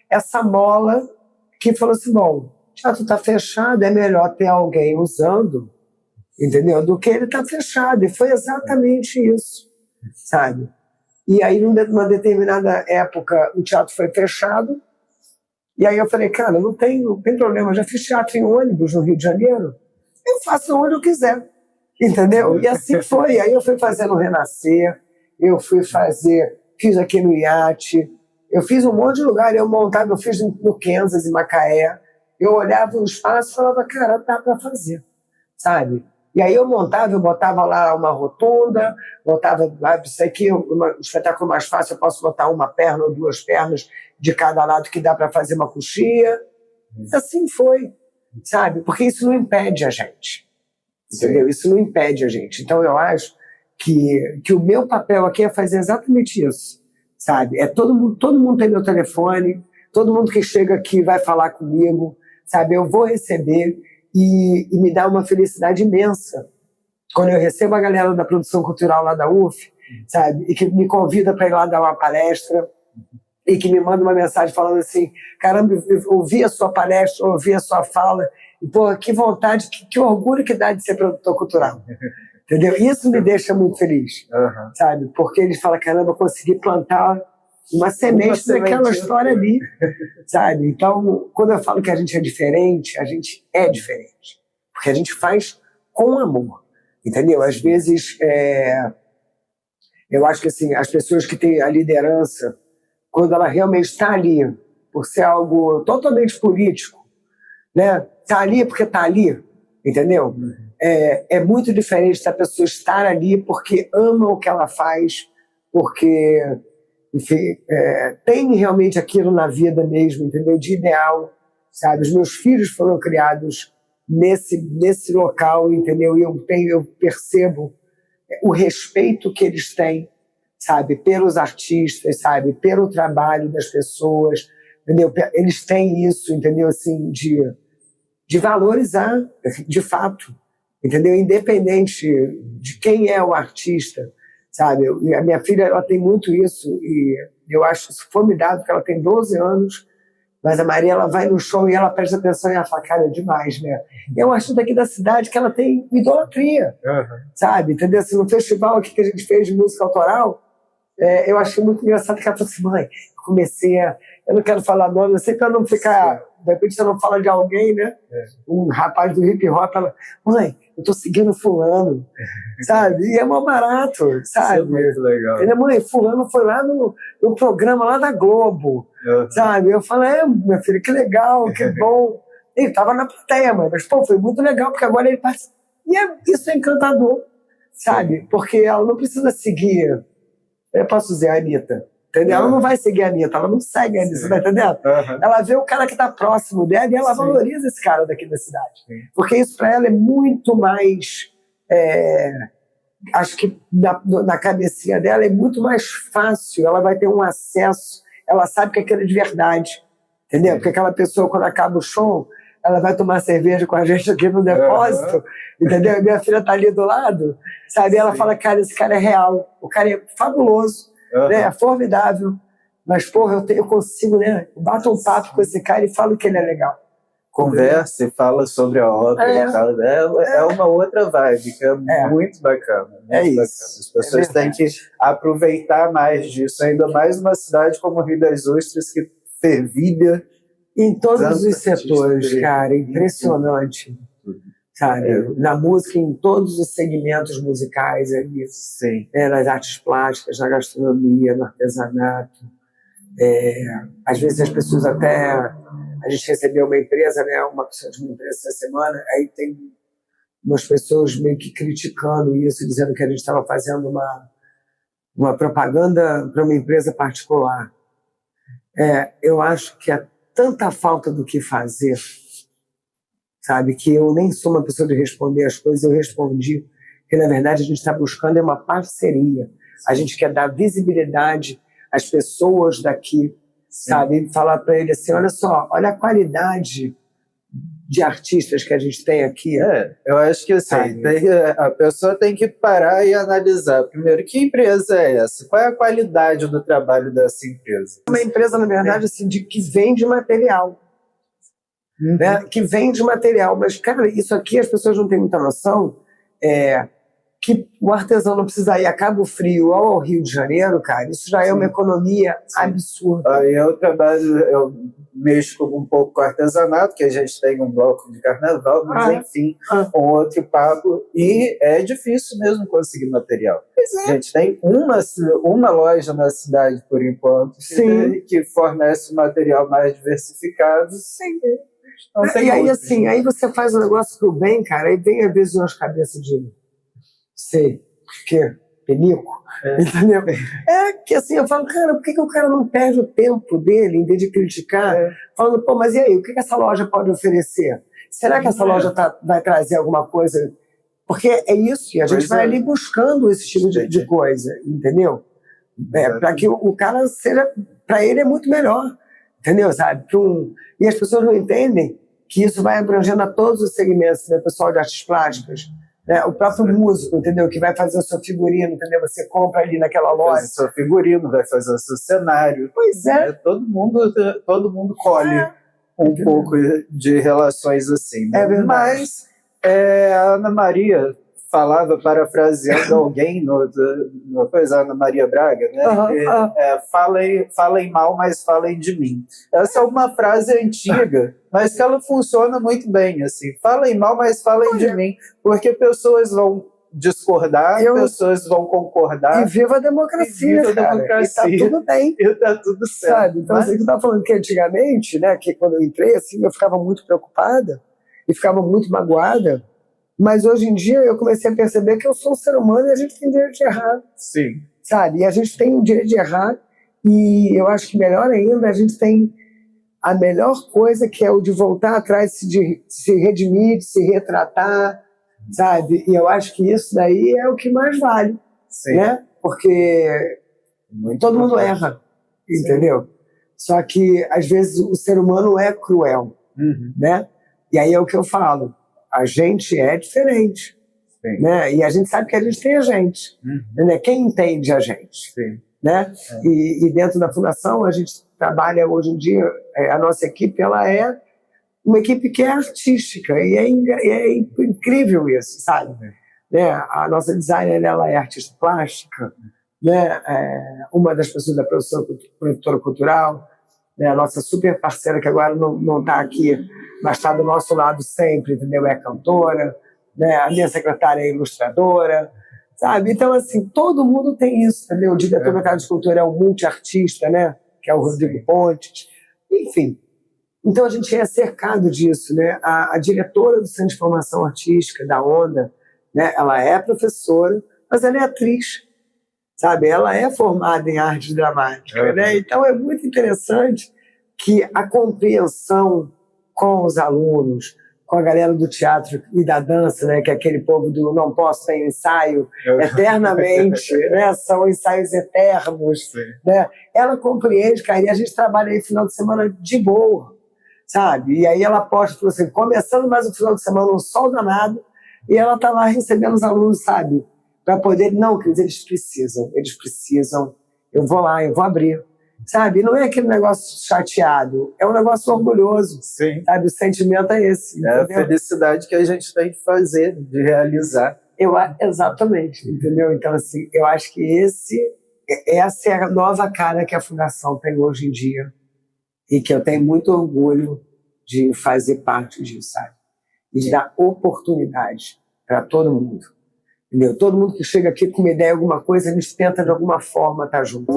essa mola que falou assim, bom, o teatro está fechado, é melhor ter alguém usando, entendeu, do que ele tá fechado. E foi exatamente isso, sabe? E aí, numa determinada época, o teatro foi fechado, e aí eu falei, cara, não tem problema, eu já fiz teatro em ônibus no Rio de Janeiro, eu faço onde eu quiser, entendeu? E assim foi. Aí eu fui fazer no Renascer, fiz aqui no Iate, eu fiz um monte de lugar, eu fiz no Kansas, em Macaé, eu olhava o espaço e falava, cara, dá para fazer, sabe? E aí eu botava lá uma rotunda, isso aqui, um espetáculo mais fácil, eu posso botar uma perna ou duas pernas de cada lado que dá para fazer uma coxia. Assim foi, sabe? Porque isso não impede a gente, entendeu? Isso não impede a gente. Então eu acho que o meu papel aqui é fazer exatamente isso, sabe? Todo mundo tem meu telefone, todo mundo que chega aqui vai falar comigo, sabe? Eu vou receber e me dá uma felicidade imensa quando eu recebo a galera da produção cultural lá da UF, sabe? E que me convida para ir lá dar uma palestra e que me manda uma mensagem falando assim, caramba, eu ouvi a sua palestra, ouvi a sua fala, e pô, que vontade, que orgulho que dá de ser produtor cultural. Entendeu? Isso me deixa muito feliz, sabe? Porque eles falam, caramba, eu consegui plantar uma semente daquela história ali, sabe? Então, quando eu falo que a gente é diferente, a gente é diferente. Porque a gente faz com amor, entendeu? Às vezes, eu acho que assim, as pessoas que têm a liderança, quando ela realmente está ali, por ser algo totalmente político, né? Está ali porque está ali, entendeu? É muito diferente da pessoa estar ali porque ama o que ela faz, porque, enfim, tem realmente aquilo na vida mesmo, entendeu? De ideal, sabe? Os meus filhos foram criados nesse local, entendeu? E eu percebo o respeito que eles têm, sabe? Pelos artistas, sabe? Pelo trabalho das pessoas, entendeu? Eles têm isso, entendeu? Assim, de valorizar, de fato, entendeu? Independente de quem é o artista, sabe? A minha filha, ela tem muito isso e eu acho isso formidável, porque ela tem 12 anos, mas a Maria, ela vai no show e ela presta atenção e ela fala, cara, é demais, né? E é um artista daqui da cidade que ela tem idolatria, sabe? Entendeu? Assim, no festival aqui que a gente fez de música autoral, eu achei muito engraçado que ela falou assim, mãe, eu não quero falar nome, eu sei para não ficar, de repente você não fala de alguém, né? Um rapaz do hip hop, ela, mãe, eu tô seguindo fulano, sabe? E é mó barato, sabe? Isso é muito legal. Ele, mãe, fulano foi lá no programa lá da Globo, sabe? Eu falei, minha filha, que legal, que bom. Ele tava na plateia, mas pô, foi muito legal, porque agora ele participa. E isso é encantador, sabe? Porque ela não precisa seguir, eu posso dizer, a Anitta, entendeu? Ela não vai seguir a Anitta, ela não segue a Anitta, você tá entendendo? Ela vê o cara que tá próximo dela e ela valoriza esse cara daqui da cidade. Porque isso para ela é muito mais, acho que na cabecinha dela é muito mais fácil, ela vai ter um acesso, ela sabe que aquilo é de verdade, entendeu? Porque aquela pessoa, quando acaba o show, ela vai tomar cerveja com a gente aqui no depósito, entendeu? Minha filha tá ali do lado, sabe? Ela fala, cara, esse cara é real, o cara é fabuloso, né? É formidável, Mas, porra, eu consigo, né? Eu bato um papo com esse cara e falo que ele é legal. Conversa e fala sobre a obra e tal. É uma outra vibe, que é muito bacana. Muito bacana. As pessoas têm que aproveitar mais disso, ainda mais numa cidade como Rio das Ostras, que fervilha em todos os setores, cara. Impressionante. Sabe? Na música, em todos os segmentos musicais ali. Sim. Nas artes plásticas, na gastronomia, no artesanato. Às vezes as pessoas até... A gente recebeu uma empresa, né, uma pessoa de uma empresa essa semana, aí tem umas pessoas meio que criticando isso, dizendo que a gente estava fazendo uma propaganda para uma empresa particular. Eu acho que há tanta falta do que fazer, sabe, que eu nem sou uma pessoa de responder as coisas, eu respondi, que na verdade a gente está buscando uma parceria. A gente quer dar visibilidade às pessoas daqui, sabe, falar para ele assim, olha só, olha a qualidade de artistas que a gente tem aqui. Eu acho que assim, a pessoa tem que parar e analisar primeiro, que empresa é essa? Qual é a qualidade do trabalho dessa empresa? Uma empresa, na verdade, assim, que vende material. Né? Que vende material, mas, cara, isso aqui as pessoas não têm muita noção, que o artesão não precisa ir a Cabo Frio ou ao Rio de Janeiro, cara, isso já é uma economia absurda. Eu mexo um pouco com artesanato, que a gente tem um bloco de carnaval, mas enfim, um outro papo, e é difícil mesmo conseguir material. A gente tem uma loja na cidade, por enquanto, que fornece material mais diversificado. Sim. E aí, assim, aí você faz um negócio pro bem, cara, aí vem às vezes umas cabeças de... sei, que penico, entendeu? Que assim, eu falo, cara, por que o cara não perde o tempo dele, em vez de criticar, falando, pô, mas e aí, o que essa loja pode oferecer? Será que essa loja vai trazer alguma coisa? Porque é isso, e a gente vai ali buscando esse tipo de coisa, entendeu? Para que o cara seja, para ele é muito melhor, entendeu, sabe? E as pessoas não entendem que isso vai abrangendo a todos os segmentos, né? O pessoal de artes plásticas, o próprio músico, entendeu? Que vai fazer o seu figurino, entendeu? Você compra ali naquela loja. Vai fazer o seu figurino, vai fazer o seu cenário. Pois é. Todo mundo colhe um pouco de relações assim. Né? Mas a Ana Maria falava, parafraseando alguém, a Ana Maria Braga, né? Falem mal, mas falem de mim. Essa é uma frase antiga, mas que ela funciona muito bem, assim. Falem mal, mas falem de mim, porque pessoas vão discordar, pessoas vão concordar. E viva a democracia, E tá tudo bem. E tá tudo certo. Sabe? Então, assim, você tá falando que antigamente, né, que quando eu entrei, assim, eu ficava muito preocupada e ficava muito magoada. Mas hoje em dia eu comecei a perceber que eu sou um ser humano e a gente tem direito de errar. Sim. Sabe? E a gente tem o direito de errar e eu acho que melhor ainda, a gente tem a melhor coisa que é o de voltar atrás, de se redimir, de se retratar, sabe? E eu acho que isso daí é o que mais vale, né? Porque todo mundo erra, entendeu? Só que às vezes o ser humano é cruel, né? E aí é o que eu falo. A gente é diferente, né? E a gente sabe que a gente tem a gente, né? Quem entende a gente, né? E dentro da fundação a gente trabalha hoje em dia, a nossa equipe ela é uma equipe que é artística e é incrível isso, sabe? Né? A nossa designer ela é artista plástica, né? Uma das pessoas da produtora cultural, né? A nossa super parceira que agora não está aqui, mas está do nosso lado sempre, entendeu? É cantora, né? A minha secretária é ilustradora, sabe? Então, assim, todo mundo tem isso, entendeu? O diretor da Casa de Cultura é um multiartista, né? Que é o Rodrigo Pontes. Enfim. Então, a gente é cercado disso, né? A diretora do Centro de Formação Artística, da Onda, né? Ela é professora, mas ela é atriz, sabe? Ela é formada em arte dramática, né? Então, é muito interessante que a compreensão com os alunos, com a galera do teatro e da dança, né, que é aquele povo do não posso ter ensaio eternamente, né, são ensaios eternos, né, ela compreende, cara, e a gente trabalha aí final de semana de boa, sabe, e aí ela posta, assim, começando mais o final de semana, um sol danado, e ela tá lá recebendo os alunos, sabe, para poder, não, eles precisam, eu vou lá, eu vou abrir, sabe? Não é aquele negócio chateado, é um negócio orgulhoso. Sim. Sabe? O sentimento é esse. É entendeu? a felicidade que a gente tem que fazer, de realizar. Exatamente, entendeu? Então, assim, eu acho que essa é a nova cara que a Fundação tem hoje em dia e que eu tenho muito orgulho de fazer parte disso, sabe? E de dar oportunidade para todo mundo. Entendeu? Todo mundo que chega aqui com uma ideia, alguma coisa, a gente tenta de alguma forma estar junto.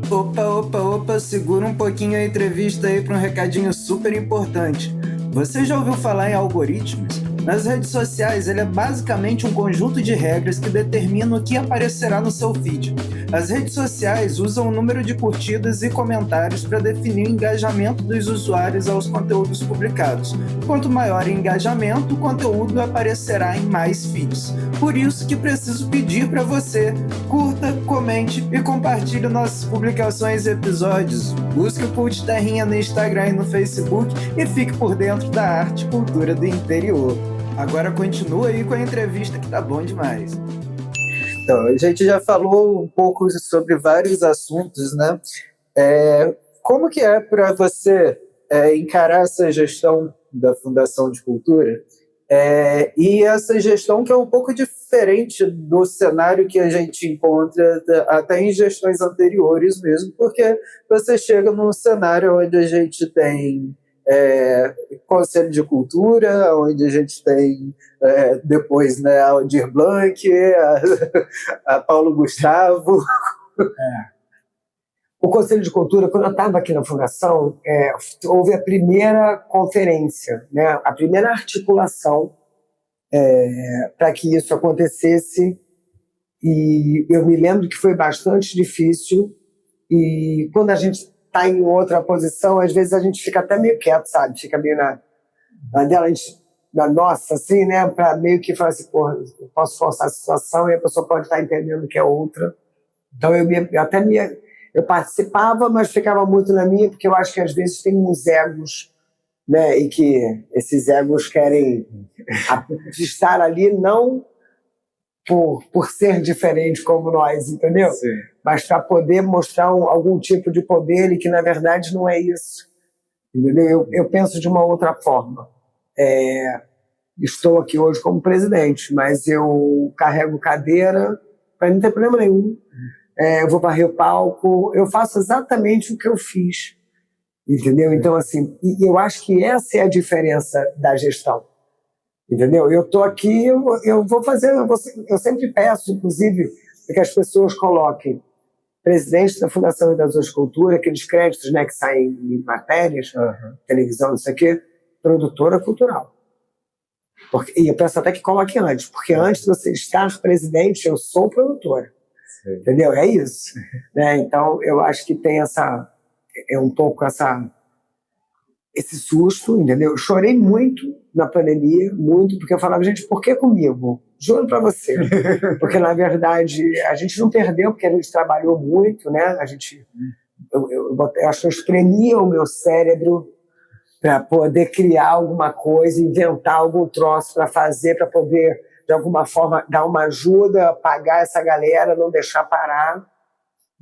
Opa, segura um pouquinho a entrevista aí para um recadinho super importante. Você já ouviu falar em algoritmos? Nas redes sociais, ele é basicamente um conjunto de regras que determina o que aparecerá no seu feed. As redes sociais usam o número de curtidas e comentários para definir o engajamento dos usuários aos conteúdos publicados. Quanto maior o engajamento, o conteúdo aparecerá em mais feeds. Por isso que preciso pedir para você, curta, comente e compartilhe nossas publicações e episódios. Busque o Cult Terrinha no Instagram e no Facebook e fique por dentro da arte e cultura do interior. Agora continua aí com a entrevista que tá bom demais. Então, a gente já falou um pouco sobre vários assuntos, né? Como que é para você encarar essa gestão da Fundação de Cultura? E essa gestão que é um pouco diferente do cenário que a gente encontra até em gestões anteriores mesmo, porque você chega num cenário onde a gente tem Conselho de Cultura, onde a gente tem depois, né, a Aldir Blanc, a Paulo Gustavo. O Conselho de Cultura, quando eu estava aqui na Fundação, houve a primeira conferência, né, a primeira articulação para que isso acontecesse, e eu me lembro que foi bastante difícil, e quando a gente está em outra posição, às vezes a gente fica até meio quieto, sabe? Fica meio na dela, a gente, na nossa, assim, né? Para meio que falar assim, porra, eu posso forçar a situação e a pessoa pode estar entendendo que é outra. Então eu participava, mas ficava muito na minha, porque eu acho que às vezes tem uns egos, né? E que esses egos querem estar ali não por ser diferente como nós, entendeu? Sim. Mas para poder mostrar algum tipo de poder e que, na verdade, não é isso. Entendeu? Eu penso de uma outra forma. Estou aqui hoje como presidente, mas eu carrego cadeira, para mim não tem problema nenhum. Eu vou varrer o palco, eu faço exatamente o que eu fiz. Entendeu? Então, assim, eu acho que essa é a diferença da gestão. Entendeu? Eu estou aqui, eu vou fazer, eu sempre peço, inclusive, que as pessoas coloquem presidente da Fundação das Duas Culturas, aqueles créditos, né, que saem em matérias, televisão, não sei o quê, produtora cultural. E eu peço até que coloque antes, porque antes de você estar presidente, eu sou produtora. Sim. Entendeu? É isso. Né? Então, eu acho que tem um pouco esse susto, entendeu? Eu chorei muito na pandemia, muito, porque eu falava, gente, por que comigo? Juro para você. Porque, na verdade, a gente não perdeu, porque a gente trabalhou muito, né? Eu acho que eu espremia o meu cérebro para poder criar alguma coisa, inventar algum troço para fazer, para poder, de alguma forma, dar uma ajuda, pagar essa galera, não deixar parar.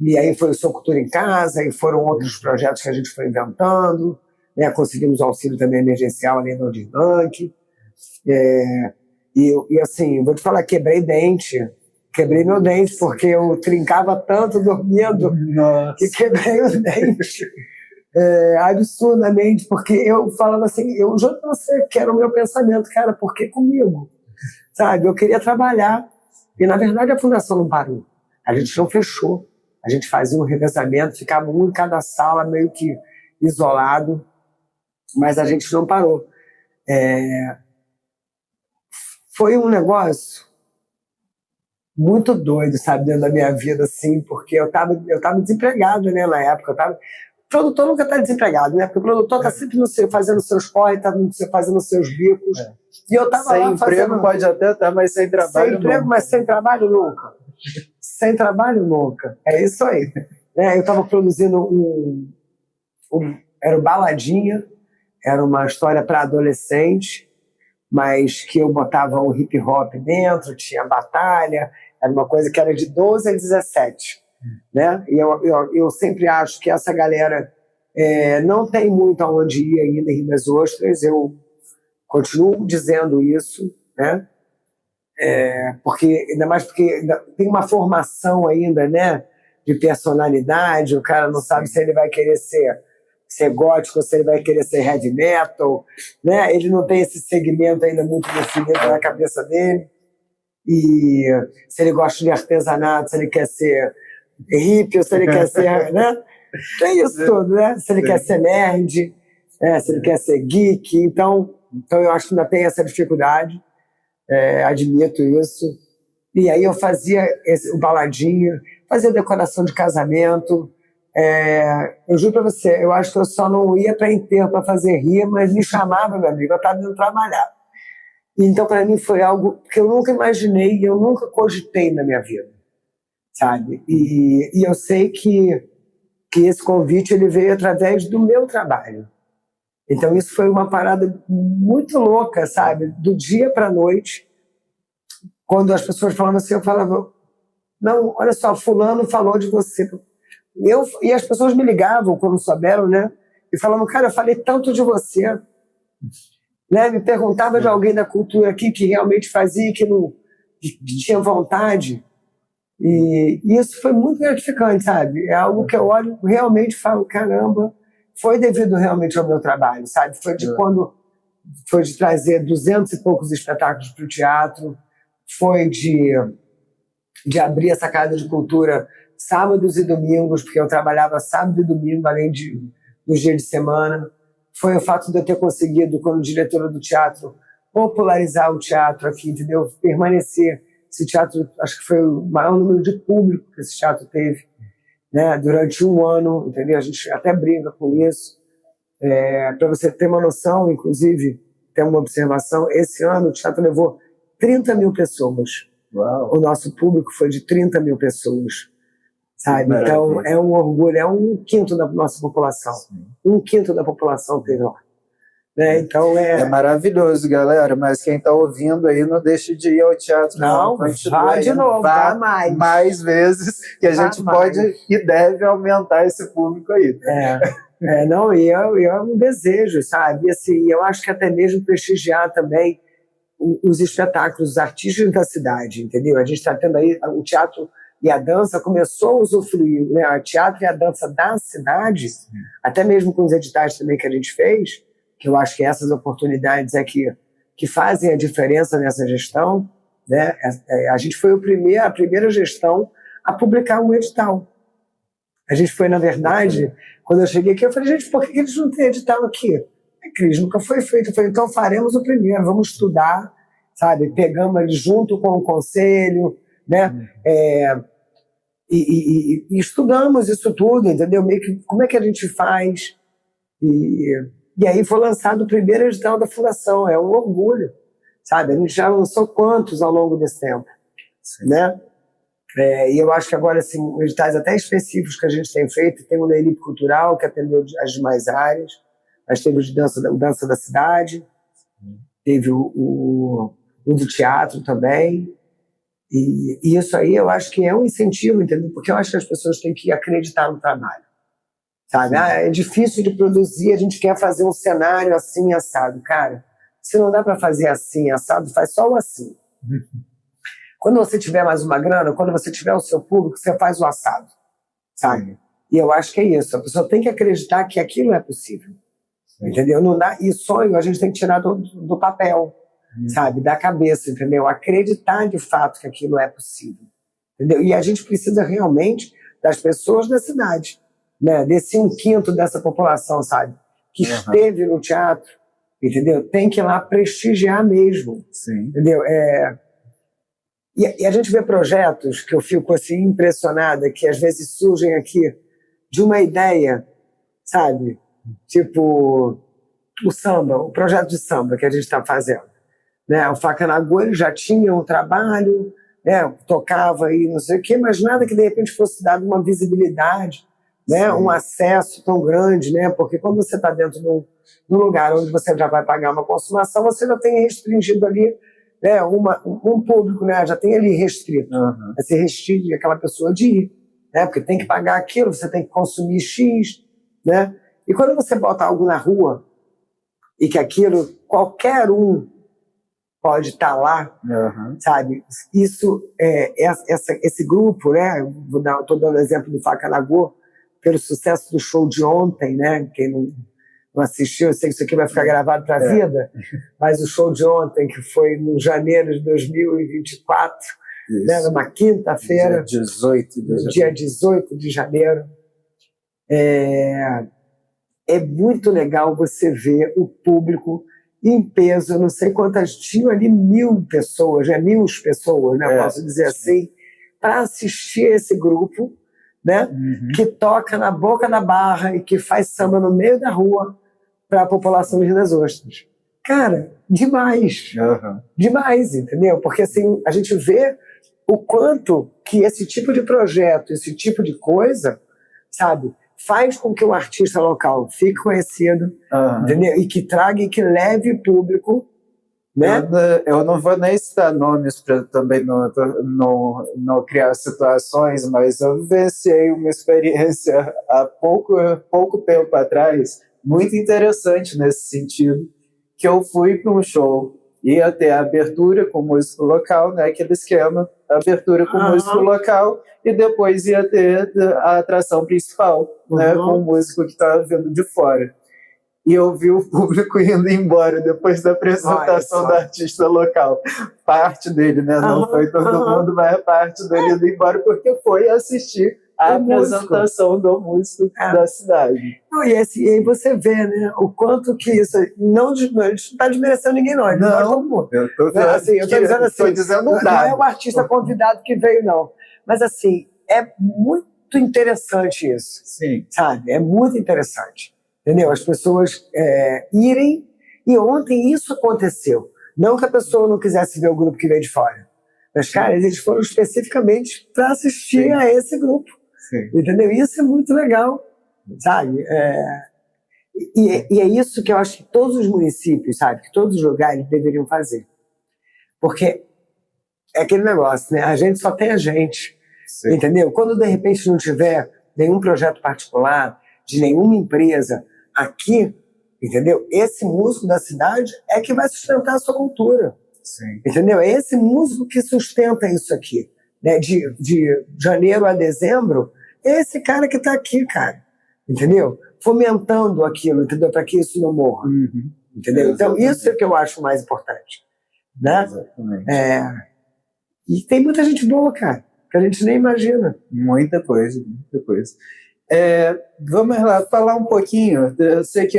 E aí foi o Sou Cultura em Casa, e foram outros projetos que a gente foi inventando, né? Conseguimos auxílio também emergencial ali no Aldir Blanc. E assim, vou te falar, quebrei meu dente, porque eu trincava tanto dormindo. Nossa. Que quebrei o dente. Absurdamente, porque eu falava assim, eu juro pra você que era o meu pensamento, cara, por que comigo? Sabe, eu queria trabalhar, e na verdade a Fundação não parou, a gente não fechou, a gente fazia um revezamento, ficava um em cada sala, meio que isolado, mas a gente não parou. Foi um negócio muito doido, sabe, dentro da minha vida, assim, porque eu tava desempregado, né, na época. O produtor nunca está desempregado, né? Porque o produtor está sempre fazendo seus corre, está fazendo seus bicos. E eu estava lá fazendo... Sem emprego pode até estar, mas sem trabalho nunca. Sem emprego, mas sem trabalho nunca. Sem trabalho nunca. É isso aí. Eu estava produzindo era o Baladinha, era uma história para adolescente, mas que eu botava um hip hop dentro, tinha batalha, era uma coisa que era de 12 a 17. né? E eu sempre acho que essa galera não tem muito aonde ir ainda em Rio das Ostras, eu continuo dizendo isso, né? Porque, ainda mais porque ainda tem uma formação ainda, né? De personalidade, o cara não sabe se ele vai querer ser gótico ou se ele vai querer ser heavy metal, né? Ele não tem esse segmento ainda muito definido na cabeça dele. E se ele gosta de artesanato, se ele quer ser hippie ou se ele quer ser, né? Tem isso tudo, né? Se ele quer ser nerd, se ele quer ser geek. Então eu acho que ainda tem essa dificuldade, admito isso. E aí eu fazia o baladinho, fazia decoração de casamento. Eu juro pra você, eu acho que eu só não ia para enterro para fazer rir, mas me chamava, meu amigo, eu estava indo trabalhar. Então, para mim, foi algo que eu nunca imaginei, eu nunca cogitei na minha vida, sabe? E eu sei que esse convite ele veio através do meu trabalho. Então, isso foi uma parada muito louca, sabe? Do dia para a noite, quando as pessoas falavam assim, eu falava, não, olha só, fulano falou de você. E as pessoas me ligavam quando souberam, né? E falavam, cara, eu falei tanto de você. Né? Me perguntava de alguém da cultura aqui que realmente fazia, que tinha vontade. E isso foi muito gratificante, sabe? É algo que eu olho realmente e falo, caramba, foi devido realmente ao meu trabalho, sabe? Foi de trazer 200 e poucos espetáculos para o teatro, foi de abrir essa casa de cultura sábados e domingos, porque eu trabalhava sábado e domingo, além dos dias de semana. Foi o fato de eu ter conseguido, como diretora do teatro, popularizar o teatro aqui, entendeu? Permanecer. Esse teatro, acho que foi o maior número de público que esse teatro teve, né? Durante um ano, entendeu? A gente até brinca com isso. Para você ter uma noção, inclusive, tem uma observação, esse ano o teatro levou 30 mil pessoas. Uau. O nosso público foi de 30 mil pessoas. Sabe? Então, é um orgulho, é 1/5 da nossa população. Sim. 1/5 da população teve lá. Né? Então, é maravilhoso, galera, mas quem está ouvindo aí não deixe de ir ao teatro. Não, vá de novo, vá mais vezes, que a gente pode e deve aumentar esse público aí. Não, e é um desejo, sabe? E, assim, eu acho que até mesmo prestigiar também os espetáculos, os artistas da cidade, entendeu? A gente está tendo aí o teatro e a dança começou a usufruir, né? O teatro e a dança da cidade, até mesmo com os editais também que a gente fez, que eu acho que essas oportunidades que fazem a diferença nessa gestão, né? A gente foi a primeira gestão a publicar um edital. A gente foi, na verdade, quando eu cheguei aqui, eu falei, gente, por que eles não têm edital aqui? Cris, nunca foi feito. Eu falei, então faremos o primeiro, vamos estudar, sabe? Pegamos ele junto com o conselho, né? E estudamos isso tudo, entendeu? Meio que, como é que a gente faz? E aí foi lançado o primeiro edital da Fundação, é um orgulho, sabe? A gente já lançou quantos ao longo desse tempo, né? E eu acho que agora, assim, editais até específicos que a gente tem feito, tem o Leilip Cultural, que atendeu as demais áreas, mas teve o de dança da cidade, teve o do teatro também, e isso aí eu acho que é um incentivo, entendeu? Porque eu acho que as pessoas têm que acreditar no trabalho, sabe? É difícil de produzir, a gente quer fazer um cenário assim, assado. Cara, se não dá para fazer assim, assado, faz só o assim. Quando você tiver mais uma grana, quando você tiver o seu público, você faz o assado, sabe? E eu acho que é isso, a pessoa tem que acreditar que aquilo é possível, entendeu? Não dá, e sonho a gente tem que tirar do papel, sabe? Da cabeça, entendeu? Acreditar de fato que aquilo é possível, entendeu? E a gente precisa realmente das pessoas da cidade, né? Desse 1/5 dessa população, sabe? Que esteve no teatro, entendeu? Tem que ir lá prestigiar mesmo, entendeu? E a gente vê projetos que eu fico assim impressionada, que às vezes surgem aqui de uma ideia, sabe? Tipo o samba, o projeto de samba que a gente está fazendo, né? O Faca na Agulha já tinha um trabalho, né? Tocava aí não sei o quê, mas nada que de repente fosse dado uma visibilidade, né? Um acesso tão grande, né? Porque quando você está dentro de um lugar onde você já vai pagar uma consumação, você já tem restringido ali, né? Um público, né? Já tem ali restrito. Você restringe aquela pessoa de ir, né? Porque tem que pagar aquilo, você tem que consumir X, né? E quando você bota algo na rua e que aquilo, qualquer um pode estar lá, sabe? Isso, esse grupo, né? Estou dando exemplo do Faca Nagô, pelo sucesso do show de ontem, né? Quem não assistiu, eu sei que isso aqui vai ficar gravado para a vida, mas o show de ontem, que foi no janeiro de 2024, né? Numa quinta-feira, dia 18 de janeiro, é muito legal você ver o público em peso, eu não sei quantas, tinham ali 1.000 pessoas, 1.000 pessoas, né, posso dizer assim, para assistir esse grupo, né, que toca na boca da barra e que faz samba no meio da rua para a população de Rio das Ostras. Cara, demais. Demais, entendeu? Porque assim, a gente vê o quanto que esse tipo de projeto, esse tipo de coisa, sabe, faz com que o artista local fique conhecido, entendeu? E que traga e que leve público, né? Eu não vou nem citar nomes para também não criar situações, mas eu vivenciei uma experiência há pouco tempo atrás, muito interessante nesse sentido, que eu fui para um show, ia ter a abertura com músico local, né? Aquele esquema, abertura com músico local, e depois ia ter a atração principal, né, com o músico que estava vindo de fora. E eu vi o público indo embora depois da apresentação do artista local. Parte dele, né? Não foi todo mundo, mas parte dele indo embora, porque foi assistir a apresentação do músico da cidade. E aí você vê, né, o quanto que isso... A gente não está desmerecendo ninguém, não. Não, eu estou dizendo assim, não é o artista convidado que veio, não. Mas, assim, é muito interessante isso. Sim. Sabe? É muito interessante. Entendeu? As pessoas irem... E ontem isso aconteceu. Não que a pessoa não quisesse ver o grupo que veio de fora. Mas, cara, eles foram especificamente para assistir a esse grupo. Sim. Entendeu? Isso é muito legal. Sabe? E é isso que eu acho que todos os municípios, sabe? Que todos os lugares deveriam fazer. Porque é aquele negócio, né? A gente só tem a gente. Sim. Entendeu? Quando de repente não tiver nenhum projeto particular de nenhuma empresa aqui, entendeu? Esse músico da cidade é que vai sustentar a sua cultura. Sim. Entendeu? É esse músico que sustenta isso aqui, né? De janeiro a dezembro, é esse cara que está aqui, cara. Entendeu? Fomentando aquilo, entendeu? Para que isso não morra. Entendeu? Então, isso é o que eu acho mais importante. Né? Exatamente. E tem muita gente boa, cara, que a gente nem imagina. Muita coisa, muita coisa. Vamos lá, falar um pouquinho. Eu sei que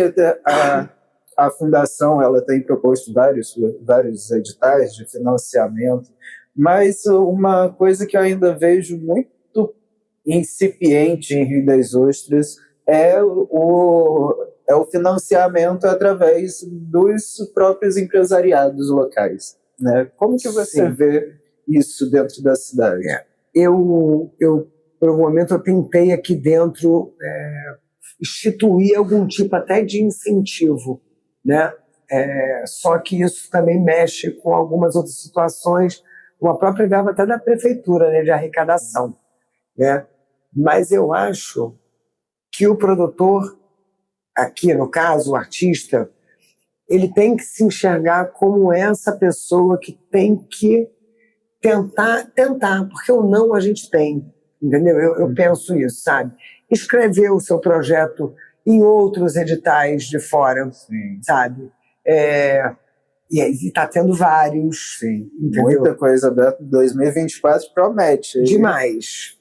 a Fundação ela tem proposto vários editais de financiamento, mas uma coisa que eu ainda vejo muito incipiente em Rio das Ostras é o financiamento através dos próprios empresariados locais, né? Como que você vê isso dentro da cidade? Por um momento, eu tentei aqui dentro instituir algum tipo até de incentivo, né? Só que isso também mexe com algumas outras situações, uma própria verba até da prefeitura, né, de arrecadação, né? Mas eu acho que o produtor, aqui no caso, o artista, ele tem que se enxergar como essa pessoa que tem que tentar, porque o não a gente tem, entendeu? Eu penso isso, sabe? Escrever o seu projeto em outros editais de fora, sabe? E está tendo vários. Sim, muita coisa aberta. 2024 promete. Demais,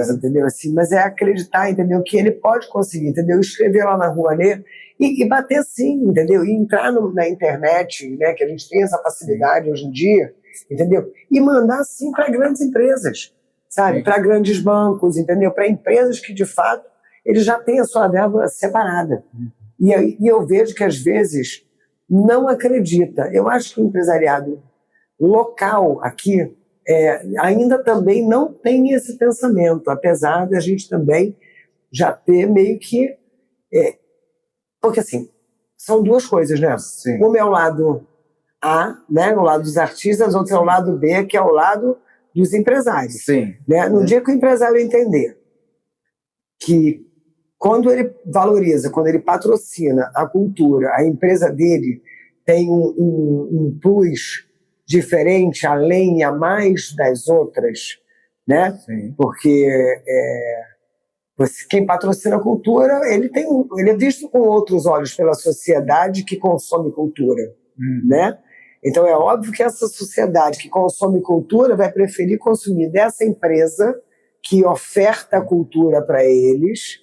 entendeu? Assim, mas é acreditar, entendeu? Que ele pode conseguir, entendeu? Escrever lá na rua, né? E bater sim, entendeu? E entrar na internet, né? Que a gente tem essa facilidade hoje em dia, entendeu? E mandar sim para grandes empresas, sabe? Para grandes bancos, entendeu? Para empresas que, de fato, eles já têm a sua verba separada. E eu vejo que, às vezes, não acredita. Eu acho que o empresariado local aqui ainda também não tem esse pensamento, apesar da gente também já ter meio que... porque, assim, são duas coisas, né? Sim. Um é o lado A, né, o lado dos artistas, outro é o lado B, que é o lado dos empresários. Sim. Né? No dia que o empresário entender que quando ele valoriza, quando ele patrocina a cultura, a empresa dele tem um plus diferente, além e a mais das outras, né? Sim. Porque quem patrocina a cultura, ele é visto com outros olhos pela sociedade que consome cultura, né? Então é óbvio que essa sociedade que consome cultura vai preferir consumir dessa empresa que oferta a cultura para eles,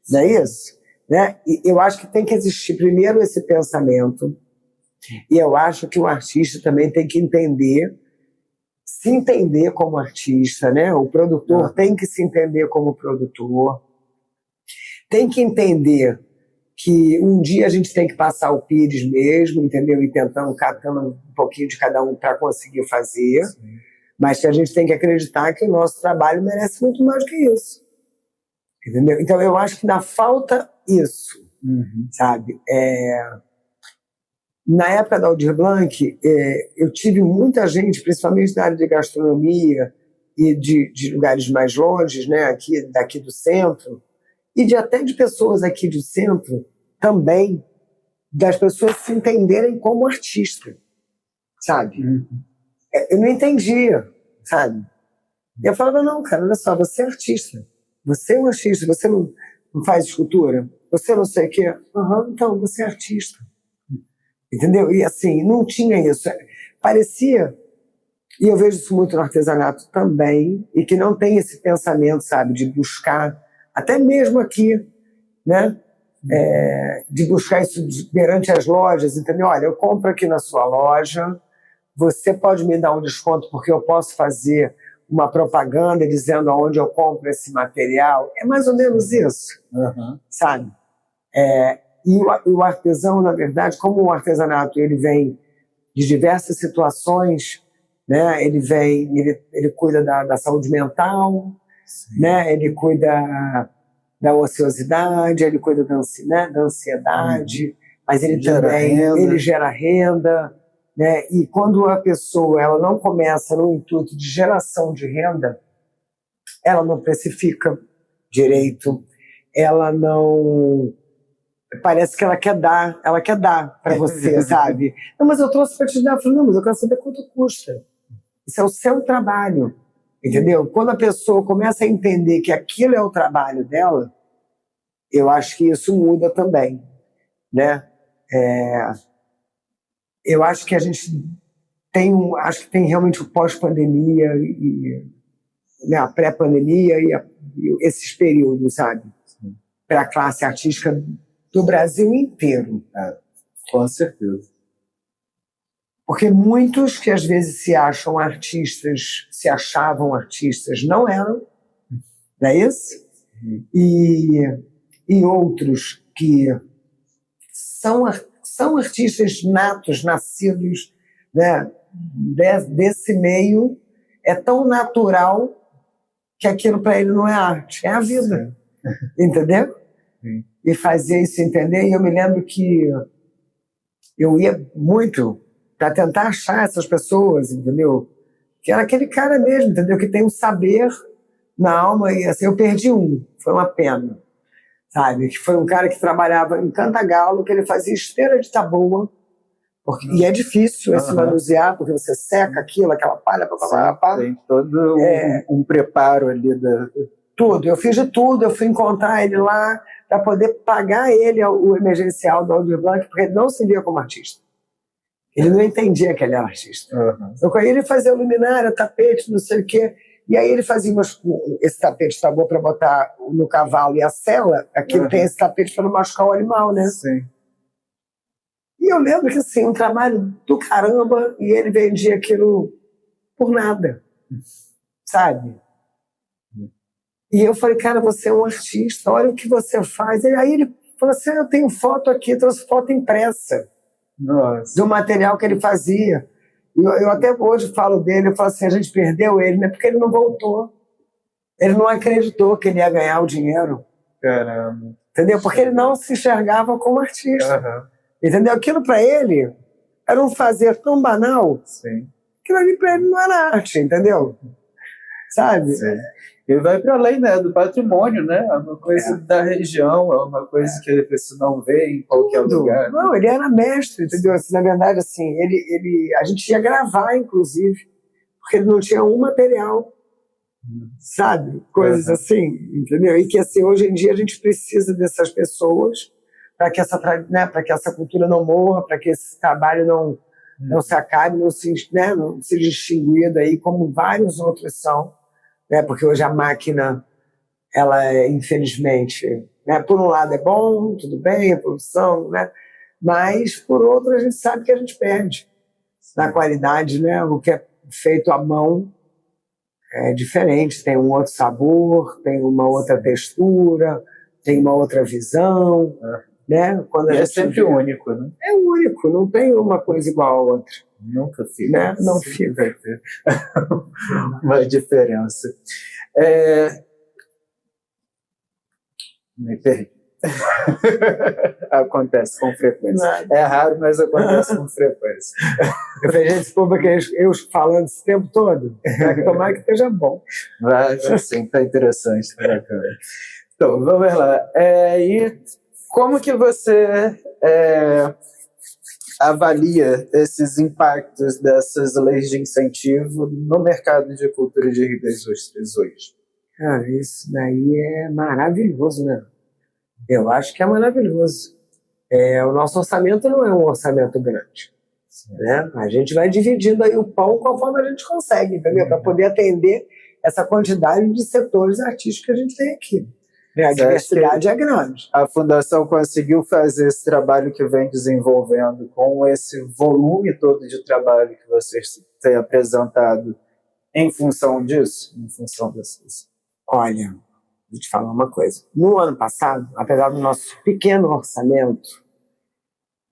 não é isso? Né? E eu acho que tem que existir primeiro esse pensamento, e eu acho que o artista também tem que se entender como artista, né? O produtor tem que se entender como produtor, tem que entender que um dia a gente tem que passar o pires mesmo, entendeu? E catando um pouquinho de cada um para conseguir fazer. Sim. Mas que a gente tem que acreditar que o nosso trabalho merece muito mais do que isso. Entendeu? Então eu acho que ainda falta isso, sabe? Na época da Aldir Blanc, eu tive muita gente, principalmente na área de gastronomia e de lugares mais longe, né? Daqui do centro, e até de pessoas aqui do centro também, das pessoas se entenderem como artista, sabe? Eu não entendia, sabe? Eu falava, não, cara, olha só, você é artista. Você é um artista, você não faz escultura? Você não sei o quê? Então, você é artista. Entendeu? E assim, não tinha isso. Parecia, e eu vejo isso muito no artesanato também, e que não tem esse pensamento, sabe, de buscar, até mesmo aqui, né? De buscar isso perante as lojas, entendeu? Olha, eu compro aqui na sua loja, você pode me dar um desconto porque eu posso fazer uma propaganda dizendo aonde eu compro esse material. É mais ou menos isso, sabe? E o artesão, na verdade, como o artesanato ele vem de diversas situações, né? Ele cuida da saúde mental, né? Ele cuida da ociosidade, ele cuida da ansiedade, mas ele também gera renda. Né? E quando a pessoa ela não começa no intuito de geração de renda, ela não precifica direito, ela não... Parece que ela quer dar para você, sabe? Não, mas eu trouxe para te dar. Eu falei, não, mas eu quero saber quanto custa. Isso é o seu trabalho, entendeu? Quando a pessoa começa a entender que aquilo é o trabalho dela, eu acho que isso muda também, né? Eu acho que a gente acho que tem realmente o pós-pandemia e né, a pré-pandemia e esses períodos, sabe? Para a classe artística do Brasil inteiro. Com certeza. Porque muitos que às vezes se achavam artistas, não eram, não é isso? E outros que são artistas natos, nascidos, né, desse meio, é tão natural que aquilo para ele não é arte, é a vida. Entendeu? Sim. E fazer isso entender. E eu me lembro que eu ia muito para tentar achar essas pessoas, entendeu? Que era aquele cara mesmo, entendeu? Que tem um saber na alma. E assim, eu perdi foi uma pena. Sabe? Que foi um cara que trabalhava em Cantagalo, que ele fazia esteira de taboa, e é difícil se manusear, porque você seca aquilo, aquela palha, tem todo um preparo ali. Tudo, eu fiz de tudo, eu fui encontrar ele lá para poder pagar ele o emergencial do Aldir Blanc, porque ele não se via como artista. Ele não entendia que ele era artista. Então, com ele fazia luminária, tapete, não sei o quê. E aí ele fazia esse tapete tá bom para botar no cavalo e a sela, aqui tem esse tapete para não machucar o animal, né? Sim. E eu lembro que assim, um trabalho do caramba, e ele vendia aquilo por nada, sabe? E eu falei, cara, você é um artista, olha o que você faz. E aí ele falou assim, eu tenho foto aqui, trouxe foto impressa. Nossa. Do material que ele fazia. Eu até hoje falo dele, eu falo assim, a gente perdeu ele, né? Porque ele não voltou. Ele não acreditou que ele ia ganhar o dinheiro. Caramba. Entendeu? Porque ele não se enxergava como artista. Entendeu? Aquilo para ele era um fazer tão banal. Sim. Aquilo ali para ele não era arte, entendeu? sabe? Sim. E vai para além, né, do patrimônio, né? É uma coisa da região, é uma coisa que você não vê em qualquer lugar. Não, ele era mestre, entendeu? Assim, na verdade, assim, a gente ia gravar, inclusive, porque ele não tinha um material, sabe? Coisas assim, entendeu? E que, assim, hoje em dia a gente precisa dessas pessoas para que para que essa cultura não morra, para que esse trabalho não se acabe, não seja extinguido aí, como vários outros são, né? Porque hoje a máquina, ela é, infelizmente, né? Por um lado é bom, tudo bem, a produção, né? Mas, por outro, a gente sabe que a gente perde na qualidade, né? O que é feito à mão é diferente, tem um outro sabor, tem uma outra textura, tem uma outra visão, né? Quando a gente sempre único, né? É único, não tem uma coisa igual a outra. Nunca fica. Né? Não fica. Vai ter uma diferença. Me perdi. Acontece com frequência. Nada. É raro, mas acontece com frequência. Eu falei, gente, esse povo aqui, eu falando esse tempo todo, tomara que esteja bom. Mas, assim, tá interessante, tá bacana. Então, vamos lá. E como que você avalia esses impactos dessas leis de incentivo no mercado de cultura de Rio das Ostras hoje? Isso daí é maravilhoso, né? Eu acho que é maravilhoso. O nosso orçamento não é um orçamento grande, né? A gente vai dividindo aí o pão conforme a gente consegue, entendeu? Para poder atender essa quantidade de setores artísticos que a gente tem aqui. A diversidade é grande. A Fundação conseguiu fazer esse trabalho que vem desenvolvendo com esse volume todo de trabalho que vocês têm apresentado em função disso? Em função dessas? Olha, vou te falar uma coisa. No ano passado, apesar do nosso pequeno orçamento,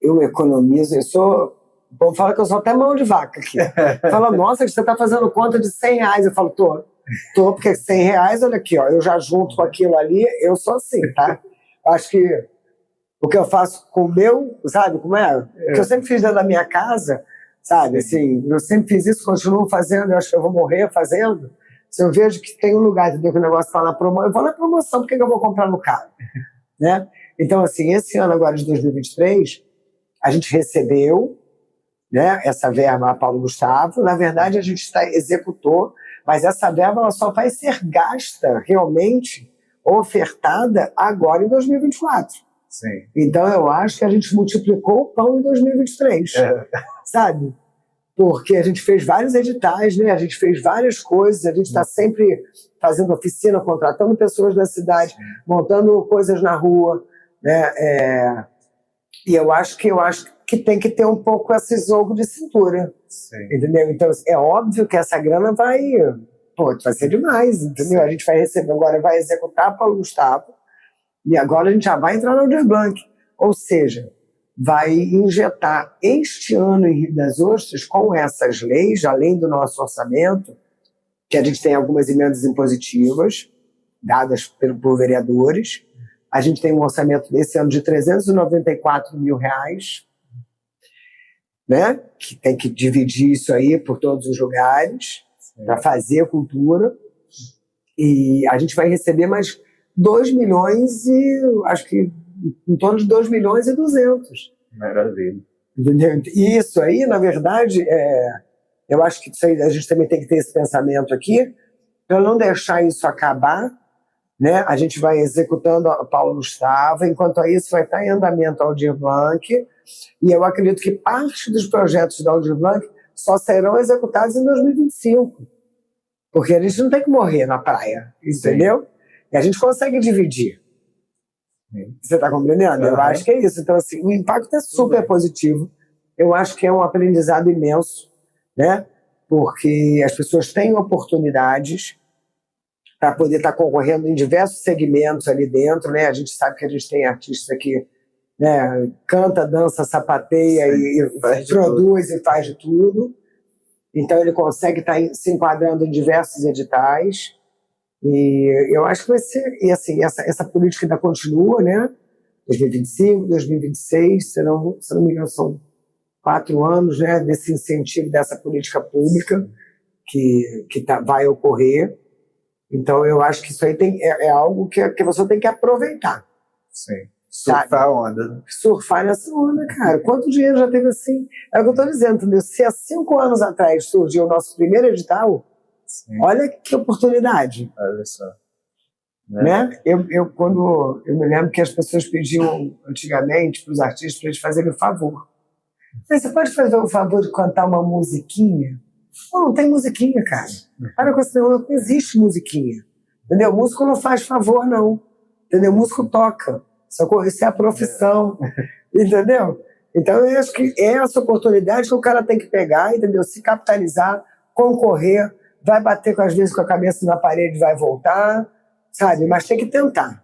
eu economizo, o povo fala que eu sou até mão de vaca aqui. Fala, nossa, você está fazendo conta de R$100. Eu falo, tô, porque R$100, olha aqui, ó, eu já junto com aquilo ali, eu sou assim, tá? Acho que o que eu faço com o meu, sabe como é? O que eu sempre fiz dentro da minha casa, sabe? Assim, eu sempre fiz isso, continuo fazendo, eu acho que eu vou morrer fazendo. Se eu vejo que tem um lugar, entendeu, que o negócio está na promoção, eu vou na promoção, por que eu vou comprar no caro? Né? Então, assim, esse ano agora de 2023, a gente recebeu, né, essa verba a Paulo Gustavo. Na verdade, a gente executou, mas essa verba ela só vai ser gasta realmente, ofertada agora em 2024. Sim. Então, eu acho que a gente multiplicou o pão em 2023, sabe? Porque a gente fez vários editais, né? A gente fez várias coisas, a gente está sempre fazendo oficina, contratando pessoas da cidade, montando coisas na rua, né? E eu acho que tem que ter um pouco esse jogo de cintura, entendeu? Então, é óbvio que essa grana vai ser demais, entendeu? A gente vai receber agora, vai executar para o Gustavo, e agora a gente já vai entrar no Aldir Blanc, ou seja, vai injetar este ano em Rio das Ostras, com essas leis, além do nosso orçamento, que a gente tem algumas emendas impositivas, dadas por vereadores. A gente tem um orçamento desse ano de R$394 mil, né? Que tem que dividir isso aí por todos os lugares, para fazer cultura. E a gente vai receber mais 2 milhões e acho que em torno de 2 milhões e 200. Maravilha. Entendeu? E isso aí, na verdade, eu acho que a gente também tem que ter esse pensamento aqui, para não deixar isso acabar, né? A gente vai executando a Paulo Gustavo, enquanto isso vai estar em andamento o Aldir Blanc, e eu acredito que parte dos projetos do Aldir Blanc só serão executados em 2025, porque a gente não tem que morrer na praia, entendeu? Sim. E a gente consegue dividir. Você está compreendendo? Eu acho que é isso. Então, assim, o impacto é super positivo. Eu acho que é um aprendizado imenso, né? Porque as pessoas têm oportunidades para poder estar concorrendo em diversos segmentos ali dentro, né? A gente sabe que a gente tem artistas que, né, canta, dança, sapateia e produz e faz de tudo. Então, ele consegue estar se enquadrando em diversos editais. E eu acho que vai ser, e assim, essa política ainda continua, né? 2025, 2026, se não me engano, são 4 anos, né, desse incentivo dessa política pública que vai ocorrer. Então eu acho que isso aí é algo que a pessoa tem que aproveitar. Sim. Surfar a onda. Né? Surfar nessa onda, cara. Quanto dinheiro já teve assim? É o que eu estou dizendo, entendeu? Se há 5 anos atrás surgiu o nosso primeiro edital, sim, olha que oportunidade. Olha só. Né? Quando eu me lembro que as pessoas pediam antigamente para os artistas para eles fazerem um favor. Mas você pode fazer o favor de cantar uma musiquinha? Não tem musiquinha, cara. Para com isso, não existe musiquinha. Entendeu? O músico não faz favor, não. Entendeu? O músico toca. Isso é a profissão. Entendeu? Então eu acho que é essa oportunidade que o cara tem que pegar, entendeu? Se capitalizar, concorrer, vai bater às vezes com a cabeça na parede, vai voltar, sabe? Mas tem que tentar.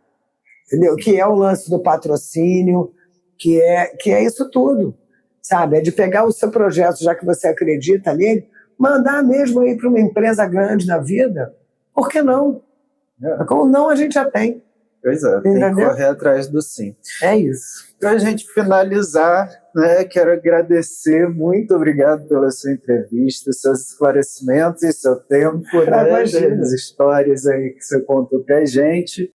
Entendeu? Que é o lance do patrocínio, que é isso tudo. Sabe? É de pegar o seu projeto, já que você acredita nele, mandar mesmo aí para uma empresa grande na vida. Por que não? Como não, a gente já tem. Pois é, tem que correr atrás do sim. É isso. Para a gente finalizar, né, quero agradecer, muito obrigado pela sua entrevista, seus esclarecimentos e seu tempo, né, as histórias aí que você contou para a gente.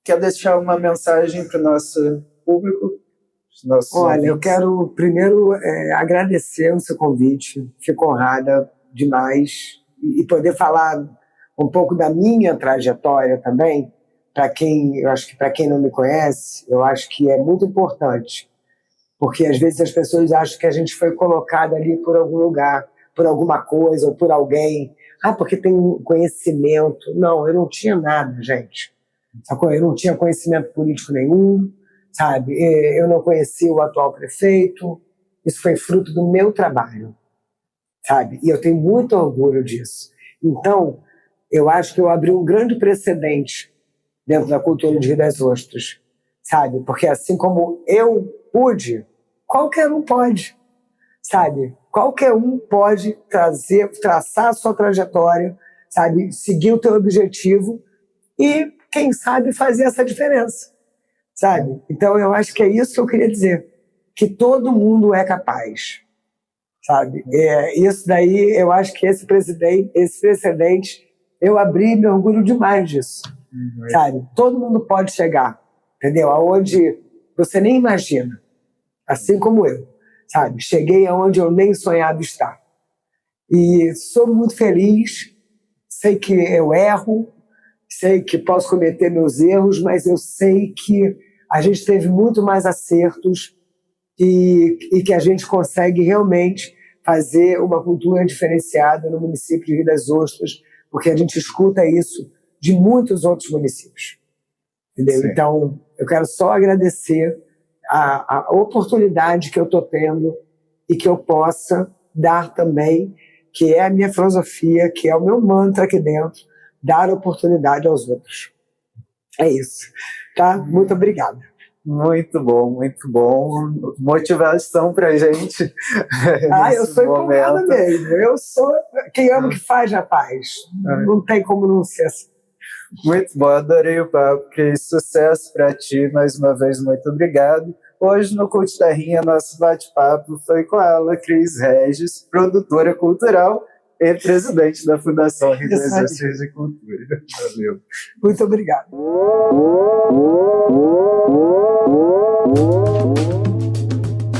Quer deixar uma mensagem para o nosso público? Olha, eu quero primeiro agradecer o seu convite, fico honrada demais e poder falar um pouco da minha trajetória também, eu acho que para quem não me conhece, eu acho que é muito importante, porque às vezes as pessoas acham que a gente foi colocado ali por algum lugar, por alguma coisa ou por alguém, porque tem conhecimento. Não, eu não tinha nada, gente. Eu não tinha conhecimento político nenhum, sabe? Eu não conhecia o atual prefeito. Isso foi fruto do meu trabalho, sabe? E eu tenho muito orgulho disso. Então, eu acho que eu abri um grande precedente dentro da cultura de Rio das Ostras, sabe? Porque assim como eu pude, qualquer um pode, sabe? Qualquer um pode traçar a sua trajetória, sabe? Seguir o teu objetivo e, quem sabe, fazer essa diferença, sabe? Então eu acho que é isso que eu queria dizer, que todo mundo é capaz, sabe? Isso daí, eu acho que esse precedente, eu abri e me orgulho demais disso, sabe? Todo mundo pode chegar, entendeu? Aonde você nem imagina, assim como eu, sabe? Cheguei aonde eu nem sonhava estar. E sou muito feliz, sei que eu erro, sei que posso cometer meus erros, mas eu sei que a gente teve muito mais acertos e que a gente consegue realmente fazer uma cultura diferenciada no município de Rio das Ostras, porque a gente escuta isso de muitos outros municípios. Entendeu? Sim. Então, eu quero só agradecer a oportunidade que eu estou tendo e que eu possa dar também, que é a minha filosofia, que é o meu mantra aqui dentro, dar oportunidade aos outros. É isso. Tá? Muito obrigada. Muito bom. Motivação pra gente. Eu sou empolgada mesmo. Eu sou quem ama que faz, rapaz. Não tem como não ser assim. Muito bom, adorei o papo. Que sucesso pra ti, mais uma vez, muito obrigado. Hoje no Cult Terrinha, nosso bate-papo foi com ela, Cris Regis, produtora cultural e presidente da Fundação Rio das Ostras de Cultura. Valeu. Muito obrigado.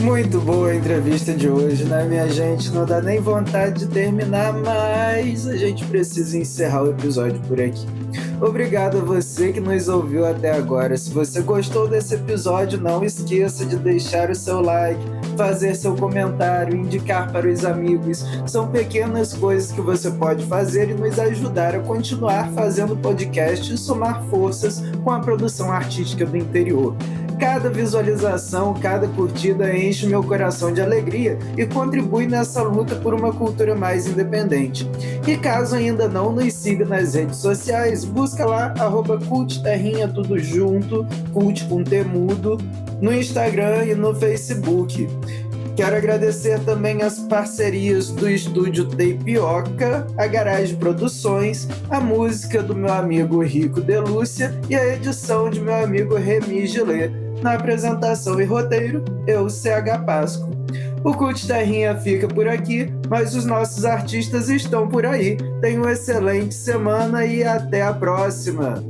Muito boa a entrevista de hoje, né, minha gente? Não dá nem vontade de terminar, mas a gente precisa encerrar o episódio por aqui. Obrigado a você que nos ouviu até agora. Se você gostou desse episódio, não esqueça de deixar o seu like, fazer seu comentário, indicar para os amigos. São pequenas coisas que você pode fazer e nos ajudar a continuar fazendo podcast e somar forças com a produção artística do interior. Cada visualização, cada curtida enche meu coração de alegria e contribui nessa luta por uma cultura mais independente. E caso ainda não nos siga nas redes sociais, busca lá @cultterrinha, tudo junto, cult com T mudo, no Instagram e no Facebook. Quero agradecer também as parcerias do Estúdio Tapioca, a Garage Produções, a música do meu amigo Rico Delúcia e a edição de meu amigo Remy Gillet. Na apresentação e roteiro, eu, CH Pasco. O Cult Terrinha fica por aqui, mas os nossos artistas estão por aí. Tenha uma excelente semana e até a próxima!